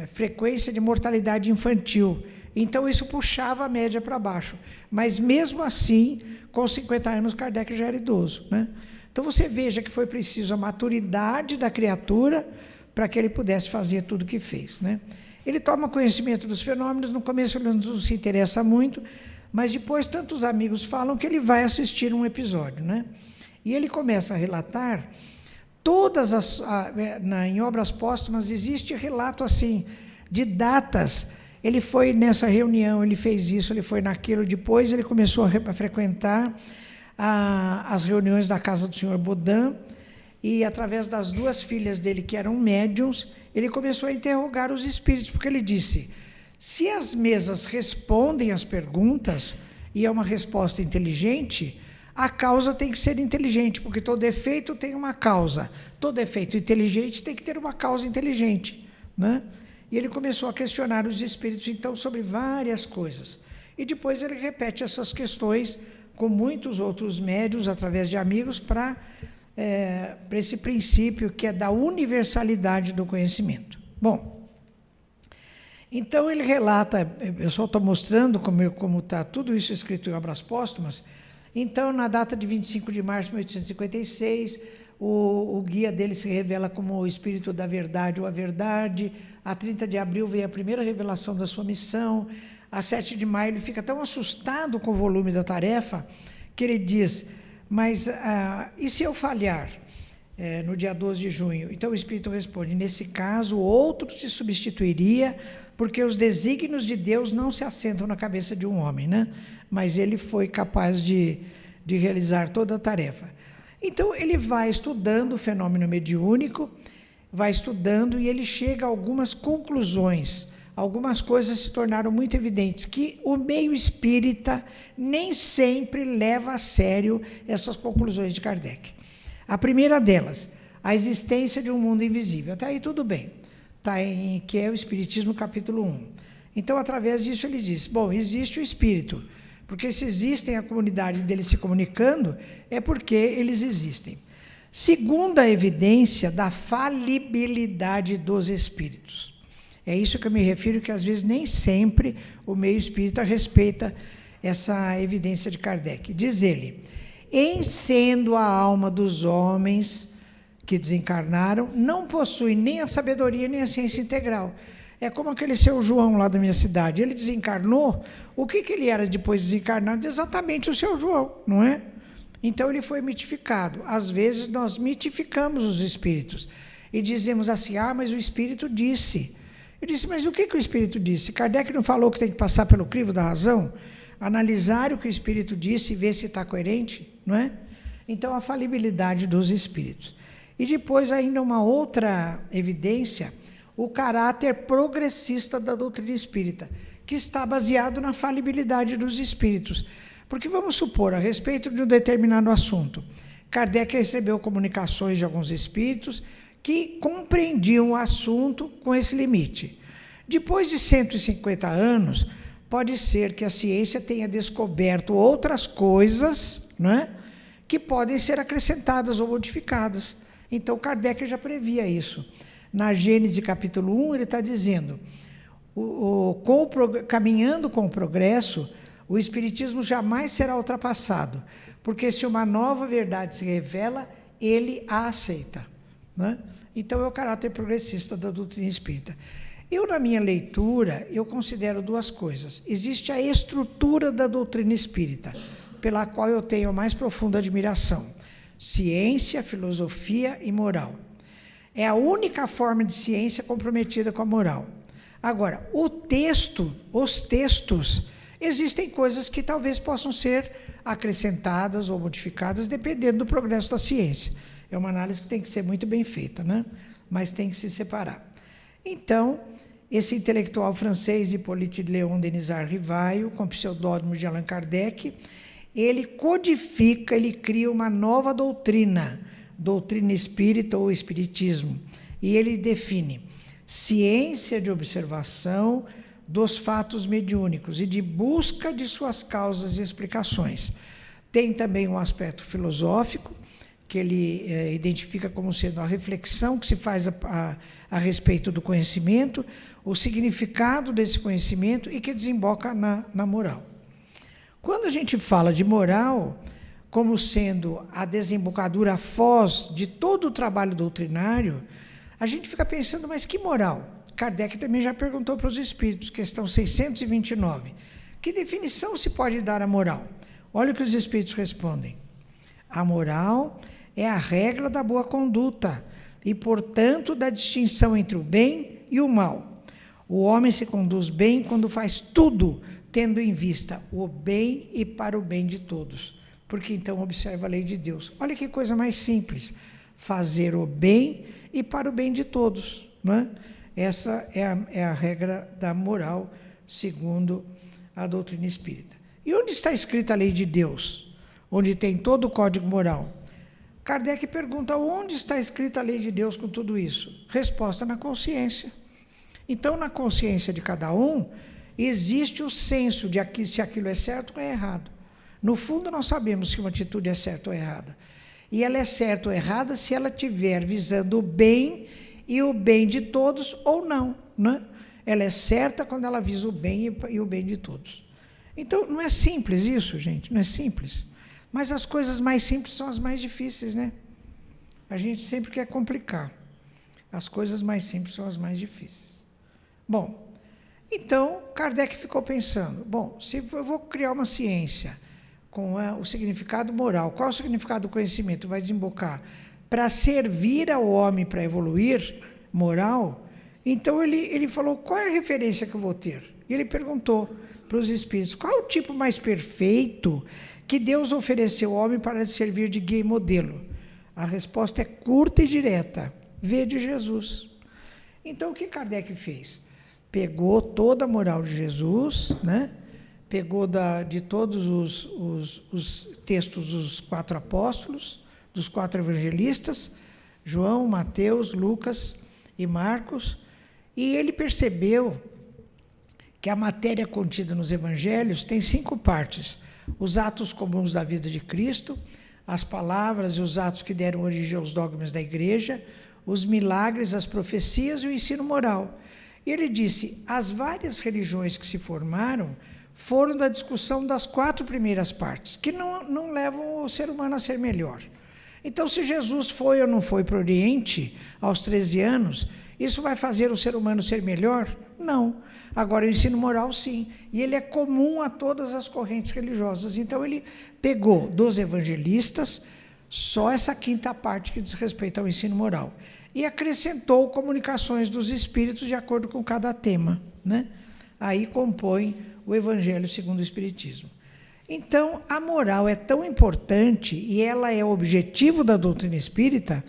Speaker 4: frequência de mortalidade infantil, então isso puxava a média para baixo. Mas, mesmo assim, com 50 anos, Kardec já era idoso, né? Então, você veja que foi preciso a maturidade da criatura para que ele pudesse fazer tudo o que fez, né? Ele toma conhecimento dos fenômenos, no começo ele não se interessa muito, mas depois tantos amigos falam que ele vai assistir um episódio, né? E ele começa a relatar todas em obras póstumas existe relato assim de datas. Ele foi nessa reunião, ele fez isso, ele foi naquilo. Depois ele começou a frequentar as reuniões da casa do senhor Baudin, e através das duas filhas dele, que eram médiums, ele começou a interrogar os espíritos, porque ele disse: se as mesas respondem às perguntas, e é uma resposta inteligente, a causa tem que ser inteligente, porque todo efeito tem uma causa. Todo efeito inteligente tem que ter uma causa inteligente, né? E ele começou a questionar os espíritos, então, sobre várias coisas. E depois ele repete essas questões com muitos outros médiuns, através de amigos, para esse princípio que é da universalidade do conhecimento. Bom, então ele relata, eu só estou mostrando como está tudo isso escrito em obras póstumas. Então, na data de 25 de março de 1856, o guia dele se revela como o Espírito da Verdade ou a Verdade. A 30 de abril vem a primeira revelação da sua missão. A 7 de maio ele fica tão assustado com o volume da tarefa que ele diz: mas e se eu falhar? No dia 12 de junho. Então o Espírito responde: nesse caso, outro se substituiria, porque os desígnios de Deus não se assentam na cabeça de um homem, né? Mas ele foi capaz de realizar toda a tarefa. Então, ele vai estudando o fenômeno mediúnico, vai estudando, e ele chega a algumas conclusões. Algumas coisas se tornaram muito evidentes, que o meio espírita nem sempre leva a sério essas conclusões de Kardec. A primeira delas, a existência de um mundo invisível. Até aí tudo bem, que é o Espiritismo, capítulo 1. Então, através disso, ele diz: bom, existe o espírito, porque se existem a comunidade deles se comunicando, é porque eles existem. Segunda evidência da falibilidade dos espíritos. É isso que eu me refiro, que às vezes nem sempre o meio espírita respeita essa evidência de Kardec. Diz ele: em sendo a alma dos homens que desencarnaram, não possui nem a sabedoria nem a ciência integral. É como aquele seu João lá da minha cidade. Ele desencarnou, o que ele era depois de desencarnado? Exatamente o seu João, não é? Então ele foi mitificado. Às vezes nós mitificamos os espíritos e dizemos assim: mas o espírito disse. Eu disse: mas o que o espírito disse? Kardec não falou que tem que passar pelo crivo da razão? Analisar o que o espírito disse e ver se está coerente, não é? Então, a falibilidade dos espíritos. E depois ainda uma outra evidência, o caráter progressista da doutrina espírita, que está baseado na falibilidade dos espíritos. Porque vamos supor, a respeito de um determinado assunto, Kardec recebeu comunicações de alguns espíritos que compreendiam o assunto com esse limite. Depois de 150 anos, pode ser que a ciência tenha descoberto outras coisas, né, que podem ser acrescentadas ou modificadas. Então, Kardec já previa isso. Na Gênese, capítulo 1, ele está dizendo: caminhando com o progresso, o Espiritismo jamais será ultrapassado, porque se uma nova verdade se revela, ele a aceita, né? Então, é o caráter progressista da doutrina espírita. Eu, na minha leitura, eu considero duas coisas. Existe a estrutura da doutrina espírita, pela qual eu tenho a mais profunda admiração: ciência, filosofia e moral. É a única forma de ciência comprometida com a moral. Agora, os textos, existem coisas que talvez possam ser acrescentadas ou modificadas, dependendo do progresso da ciência. É uma análise que tem que ser muito bem feita, né? Mas tem que se separar. Então, esse intelectual francês, Hippolyte Léon Denisard Rivaio, com pseudônimo de Allan Kardec, ele codifica, ele cria uma nova doutrina espírita ou espiritismo, e ele define ciência de observação dos fatos mediúnicos e de busca de suas causas e explicações. Tem também um aspecto filosófico, que ele identifica como sendo a reflexão que se faz a respeito do conhecimento, o significado desse conhecimento e que desemboca na moral. Quando a gente fala de moral como sendo a desembocadura, a foz de todo o trabalho doutrinário, a gente fica pensando, mas que moral? Kardec também já perguntou para os espíritos, questão 629. Que definição se pode dar à moral? Olha o que os espíritos respondem. A moral é a regra da boa conduta e, portanto, da distinção entre o bem e o mal. O homem se conduz bem quando faz tudo, tendo em vista o bem e para o bem de todos, porque então observa a lei de Deus. Olha que coisa mais simples, fazer o bem e para o bem de todos, não é? Essa é a regra da moral, segundo a doutrina espírita. E onde está escrita a lei de Deus? Onde tem todo o código moral? Kardec pergunta, onde está escrita a lei de Deus com tudo isso? Resposta, na consciência. Então, na consciência de cada um, existe o senso de se aquilo é certo ou é errado. No fundo, nós sabemos se uma atitude é certa ou errada. E ela é certa ou errada se ela estiver visando o bem e o bem de todos ou não, né? Ela é certa quando ela visa o bem e o bem de todos. Então, não é simples isso, gente, não é simples. Mas as coisas mais simples são as mais difíceis, né? A gente sempre quer complicar. As coisas mais simples são as mais difíceis. Bom, então, Kardec ficou pensando, bom, se eu vou criar uma ciência com o significado moral, qual é o significado do conhecimento? Vai desembocar para servir ao homem, para evoluir, moral. Então, ele falou, qual é a referência que eu vou ter? E ele perguntou para os espíritos, qual é o tipo mais perfeito que Deus ofereceu ao homem para servir de guia e modelo? A resposta é curta e direta, vede Jesus. Então, o que Kardec fez? Pegou toda a moral de Jesus, né? Pegou de todos os textos dos 4 apóstolos, dos 4 evangelistas, João, Mateus, Lucas e Marcos, e ele percebeu que a matéria contida nos evangelhos tem 5 partes: os atos comuns da vida de Cristo, as palavras e os atos que deram origem aos dogmas da igreja, os milagres, as profecias e o ensino moral. E ele disse, as várias religiões que se formaram foram da discussão das 4 primeiras partes, que não levam o ser humano a ser melhor. Então, se Jesus foi ou não foi para o Oriente aos 13 anos, isso vai fazer o ser humano ser melhor? Não. Agora, o ensino moral, sim. E ele é comum a todas as correntes religiosas. Então, ele pegou dos evangelistas só essa 5ª parte que diz respeito ao ensino moral. E acrescentou comunicações dos espíritos de acordo com cada tema, né? Aí compõe o Evangelho segundo o Espiritismo. Então, a moral é tão importante e ela é o objetivo da doutrina espírita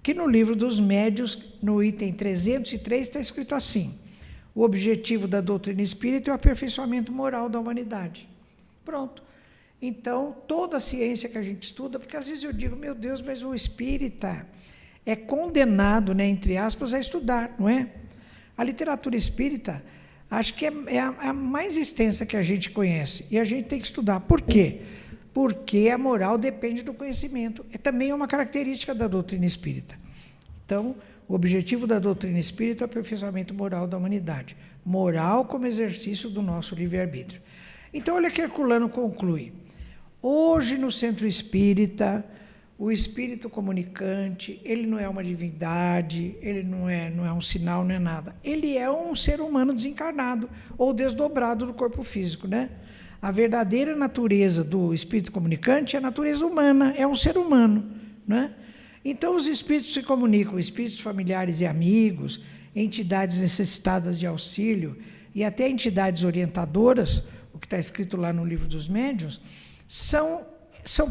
Speaker 4: que no livro dos Médiuns, no item 303, está escrito assim: o objetivo da doutrina espírita é o aperfeiçoamento moral da humanidade. Pronto. Então, toda a ciência que a gente estuda, porque às vezes eu digo, meu Deus, mas o espírita é condenado, né, entre aspas, a estudar, não é? A literatura espírita, acho que é a mais extensa que a gente conhece, e a gente tem que estudar. Por quê? Porque a moral depende do conhecimento. Também é uma característica da doutrina espírita. Então, o objetivo da doutrina espírita é o aperfeiçoamento moral da humanidade. Moral como exercício do nosso livre-arbítrio. Então, olha que Herculano conclui. Hoje, no centro espírita, o espírito comunicante, ele não é uma divindade, ele não é um sinal, não é nada. Ele é um ser humano desencarnado ou desdobrado do corpo físico, né? A verdadeira natureza do espírito comunicante é a natureza humana, é um ser humano, né? Então, os espíritos se comunicam, espíritos familiares e amigos, entidades necessitadas de auxílio e até entidades orientadoras, o que está escrito lá no Livro dos Médiuns, são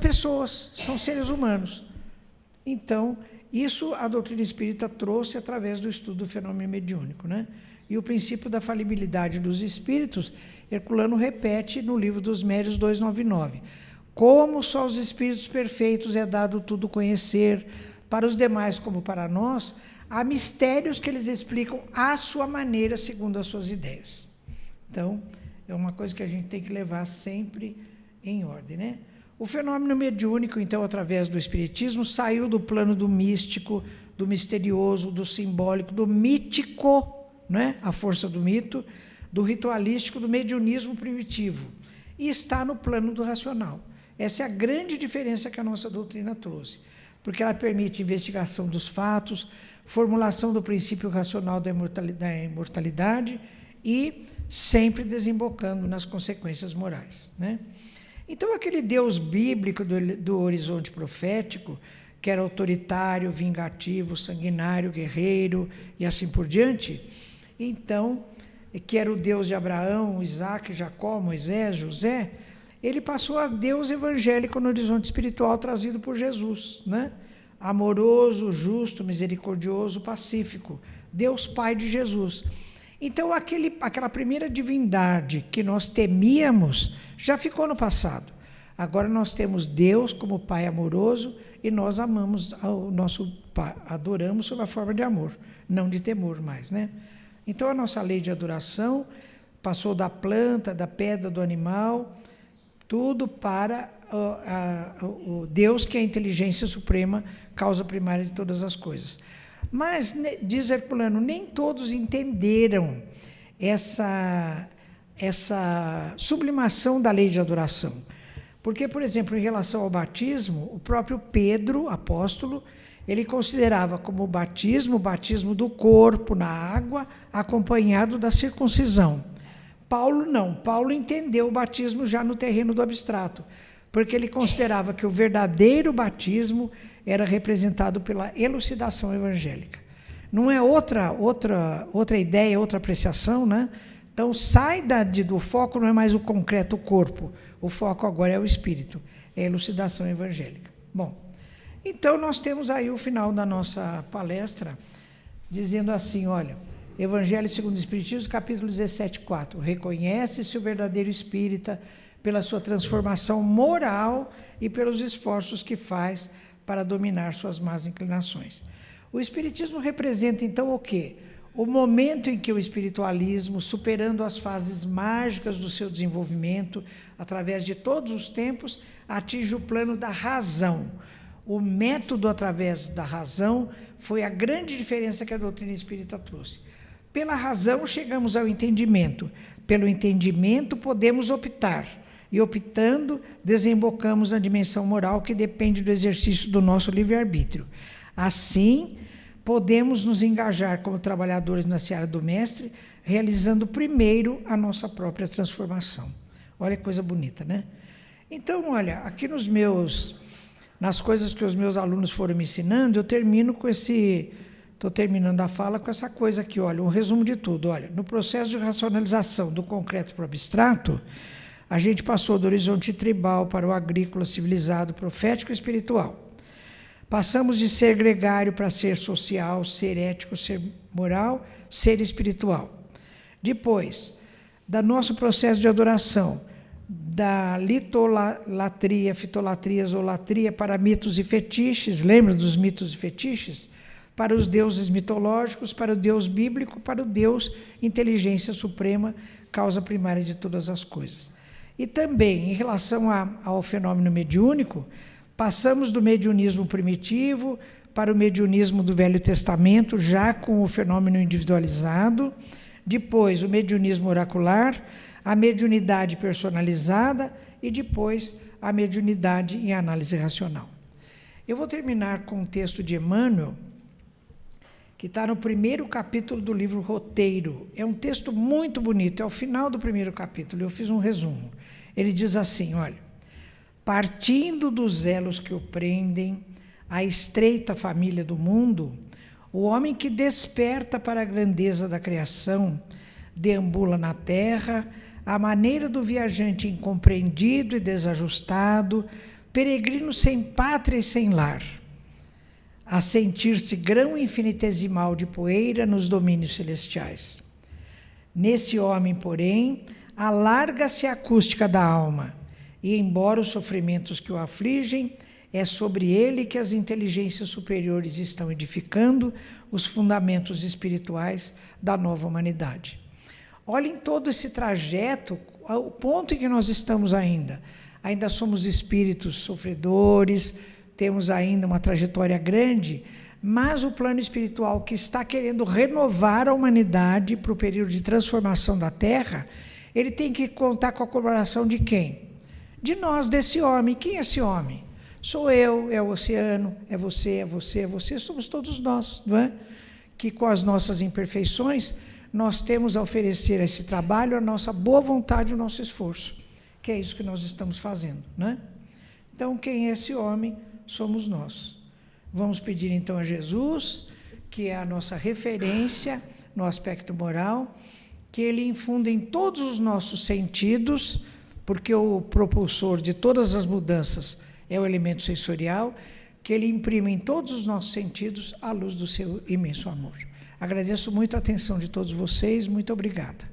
Speaker 4: pessoas, são seres humanos. Então, isso a doutrina espírita trouxe através do estudo do fenômeno mediúnico, né? E o princípio da falibilidade dos espíritos, Herculano repete no Livro dos Médiuns 299. Como só aos espíritos perfeitos é dado tudo conhecer, para os demais como para nós, há mistérios que eles explicam à sua maneira, segundo as suas ideias. Então, é uma coisa que a gente tem que levar sempre em ordem, né? O fenômeno mediúnico, então, através do espiritismo, saiu do plano do místico, do misterioso, do simbólico, do mítico, né? A força do mito, do ritualístico, do mediunismo primitivo, e está no plano do racional. Essa é a grande diferença que a nossa doutrina trouxe, porque ela permite investigação dos fatos, formulação do princípio racional da imortalidade e sempre desembocando nas consequências morais, né? Então, aquele Deus bíblico do horizonte profético, que era autoritário, vingativo, sanguinário, guerreiro e assim por diante, então, que era o Deus de Abraão, Isaac, Jacó, Moisés, José, ele passou a Deus evangélico no horizonte espiritual trazido por Jesus, né? Amoroso, justo, misericordioso, pacífico, Deus Pai de Jesus. Então, aquela primeira divindade que nós temíamos já ficou no passado. Agora nós temos Deus como Pai amoroso e nós amamos o nosso Pai, adoramos sob a forma de amor, não de temor mais, né? Então, a nossa lei de adoração passou da planta, da pedra, do animal, tudo para o Deus que é a inteligência suprema, causa primária de todas as coisas. Mas, diz Herculano, nem todos entenderam essa sublimação da lei de adoração. Porque, por exemplo, em relação ao batismo, o próprio Pedro, apóstolo, ele considerava como o batismo do corpo na água, acompanhado da circuncisão. Paulo não. Paulo entendeu o batismo já no terreno do abstrato, porque ele considerava que o verdadeiro batismo era representado pela elucidação evangélica. Não é outra ideia, outra apreciação, né? Então, sai do foco, não é mais o concreto, o corpo. O foco agora é o espírito, é a elucidação evangélica. Bom, então nós temos aí o final da nossa palestra, dizendo assim, olha, Evangelho segundo o Espiritismo, capítulo 17:4. Reconhece-se o verdadeiro espírita pela sua transformação moral e pelos esforços que faz para dominar suas más inclinações. O Espiritismo representa, então, o quê? O momento em que o espiritualismo, superando as fases mágicas do seu desenvolvimento, através de todos os tempos, atinge o plano da razão. O método através da razão foi a grande diferença que a doutrina espírita trouxe. Pela razão chegamos ao entendimento. Pelo entendimento podemos optar. E optando, desembocamos na dimensão moral que depende do exercício do nosso livre-arbítrio. Assim, podemos nos engajar como trabalhadores na seara do Mestre, realizando primeiro a nossa própria transformação. Olha que coisa bonita, né? Então, olha, aqui nas coisas que os meus alunos foram me ensinando, eu termino com estou terminando a fala com essa coisa aqui, olha, um resumo de tudo. Olha, no processo de racionalização do concreto para o abstrato, a gente passou do horizonte tribal para o agrícola, civilizado, profético e espiritual. Passamos de ser gregário para ser social, ser ético, ser moral, ser espiritual. Depois, do nosso processo de adoração, da litolatria, fitolatria, zoolatria para mitos e fetiches, lembra dos mitos e fetiches? Para os deuses mitológicos, para o Deus bíblico, para o Deus inteligência suprema, causa primária de todas as coisas. E também, em relação ao fenômeno mediúnico, passamos do mediunismo primitivo para o mediunismo do Velho Testamento, já com o fenômeno individualizado, depois o mediunismo oracular, a mediunidade personalizada e depois a mediunidade em análise racional. Eu vou terminar com um texto de Emmanuel, que está no primeiro capítulo do livro Roteiro. É um texto muito bonito, é o final do primeiro capítulo, eu fiz um resumo. Ele diz assim, olha, partindo dos elos que o prendem, a estreita família do mundo, O homem que desperta para a grandeza da criação, deambula na terra, à maneira do viajante incompreendido e desajustado, peregrino sem pátria e sem lar, a sentir-se grão infinitesimal de poeira nos domínios celestiais. Nesse homem, porém, alarga-se a acústica da alma, e embora os sofrimentos que o afligem, é sobre ele que as inteligências superiores estão edificando os fundamentos espirituais da nova humanidade. Olhem todo esse trajeto, o ponto em que nós estamos ainda. Ainda somos espíritos sofredores, temos ainda uma trajetória grande, mas o plano espiritual que está querendo renovar a humanidade para o período de transformação da Terra, ele tem que contar com a colaboração de quem? De nós, desse homem. Quem é esse homem? Sou eu, é o oceano, é você, é você, é você, somos todos nós, não é? Que com as nossas imperfeições, nós temos a oferecer a esse trabalho a nossa boa vontade, o nosso esforço, que é isso que nós estamos fazendo, não é? Então, quem é esse homem? Somos nós. Vamos pedir então a Jesus, que é a nossa referência no aspecto moral, que ele infunda em todos os nossos sentidos, porque o propulsor de todas as mudanças é o elemento sensorial, que ele imprime em todos os nossos sentidos a luz do seu imenso amor. Agradeço muito a atenção de todos vocês, muito obrigada.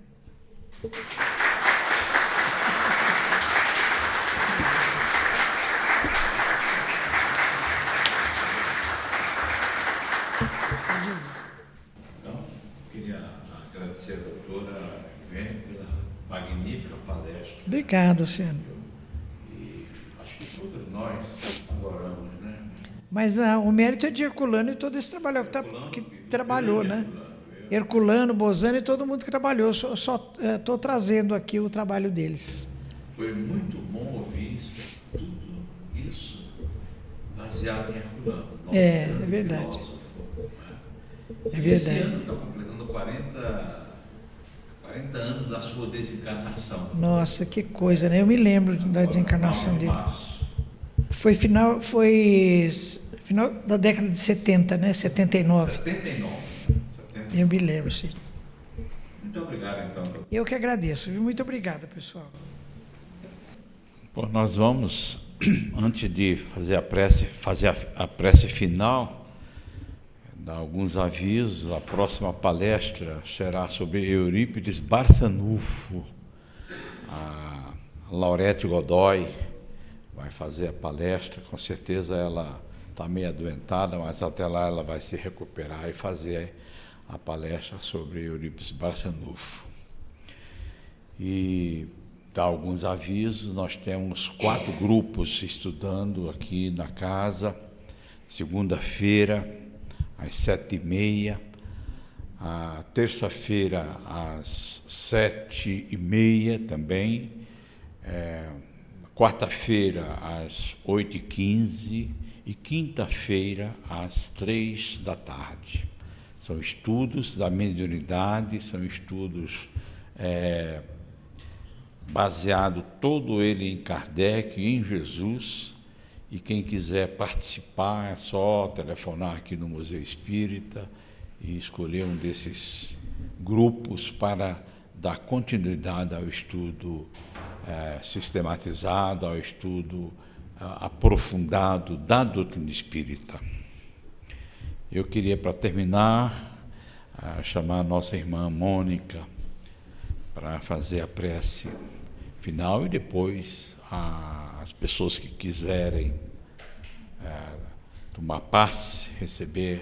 Speaker 1: Então, queria agradecer a doutora Ivene pela magnífica palestra.
Speaker 4: Obrigada, Luciano.
Speaker 1: E acho que todos nós adoramos, né?
Speaker 4: Mas o mérito é de Herculano e todo esse trabalho que trabalhou, né? Herculano, Bozano e todo mundo que trabalhou. Só estou trazendo aqui o trabalho deles.
Speaker 1: Foi muito bom ouvir isso, tudo isso baseado em Herculano.
Speaker 4: É verdade. É verdade.
Speaker 1: Esse ano está completando 40 anos da sua desencarnação.
Speaker 4: Nossa, que coisa, né? Eu me lembro da desencarnação dele. Foi final da década de 70, né? 79.
Speaker 1: 79.
Speaker 4: Eu me lembro, sim.
Speaker 1: Muito obrigado, então.
Speaker 4: Eu que agradeço. Muito obrigada, pessoal.
Speaker 1: Bom, nós vamos, antes de fazer a prece final, dar alguns avisos. A próxima palestra será sobre Eurípides Barçanufo. A Laurete Godoy vai fazer a palestra. Com certeza ela está meio adoentada, mas até lá ela vai se recuperar e fazer a palestra sobre Eurípides Barçanufo. E dar alguns avisos. Nós temos 4 grupos estudando aqui na casa. Segunda-feira, às 7h30. A terça-feira, às 7h30 também. Quarta-feira, às 8h15. E quinta-feira, às 3h. São estudos da mediunidade, são estudos baseado todo ele em Kardec, em Jesus, e quem quiser participar é só telefonar aqui no Museu Espírita e escolher um desses grupos para dar continuidade ao estudo sistematizado, ao estudo aprofundado da doutrina espírita. Eu queria, para terminar, chamar a nossa irmã Mônica para fazer a prece final e depois as pessoas que quiserem tomar passe, receber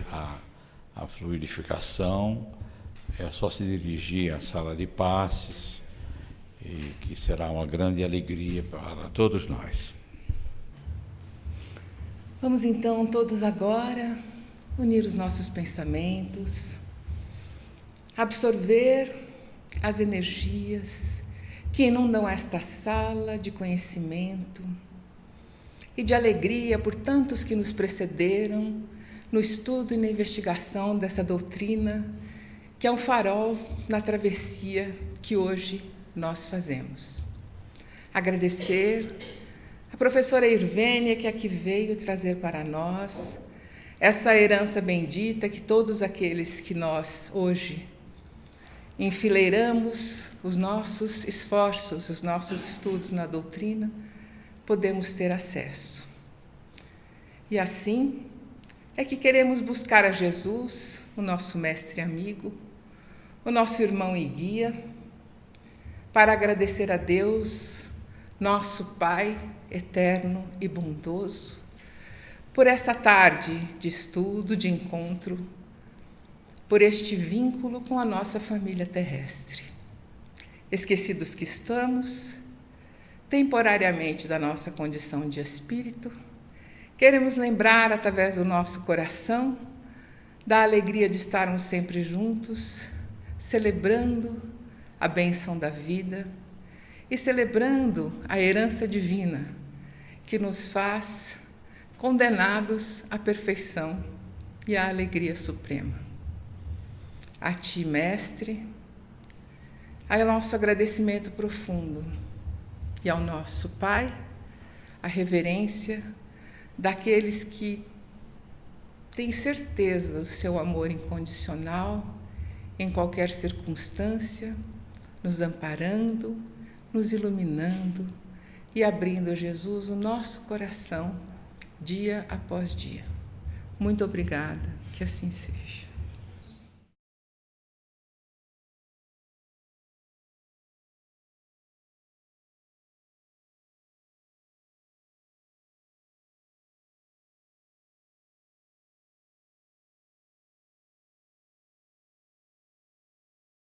Speaker 1: a fluidificação, é só se dirigir à sala de passes, e que será uma grande alegria para todos nós.
Speaker 5: Vamos então todos agora unir os nossos pensamentos, absorver as energias que inundam esta sala de conhecimento e de alegria por tantos que nos precederam no estudo e na investigação dessa doutrina, que é um farol na travessia que hoje nós fazemos. Agradecer a professora Irvênia, que aqui veio trazer para nós essa herança bendita que todos aqueles que nós hoje enfileiramos os nossos esforços, os nossos estudos na doutrina, podemos ter acesso. E assim é que queremos buscar a Jesus, o nosso mestre amigo, o nosso irmão e guia, para agradecer a Deus, nosso Pai eterno e bondoso, por essa tarde de estudo, de encontro, por este vínculo com a nossa família terrestre. Esquecidos que estamos, temporariamente da nossa condição de espírito, queremos lembrar, através do nosso coração, da alegria de estarmos sempre juntos, celebrando a bênção da vida e celebrando a herança divina que nos faz condenados à perfeição e à alegria suprema. A Ti, Mestre, ao nosso agradecimento profundo e ao nosso Pai, a reverência daqueles que têm certeza do seu amor incondicional em qualquer circunstância, nos amparando, nos iluminando e abrindo a Jesus o nosso coração dia após dia. Muito obrigada, que assim seja.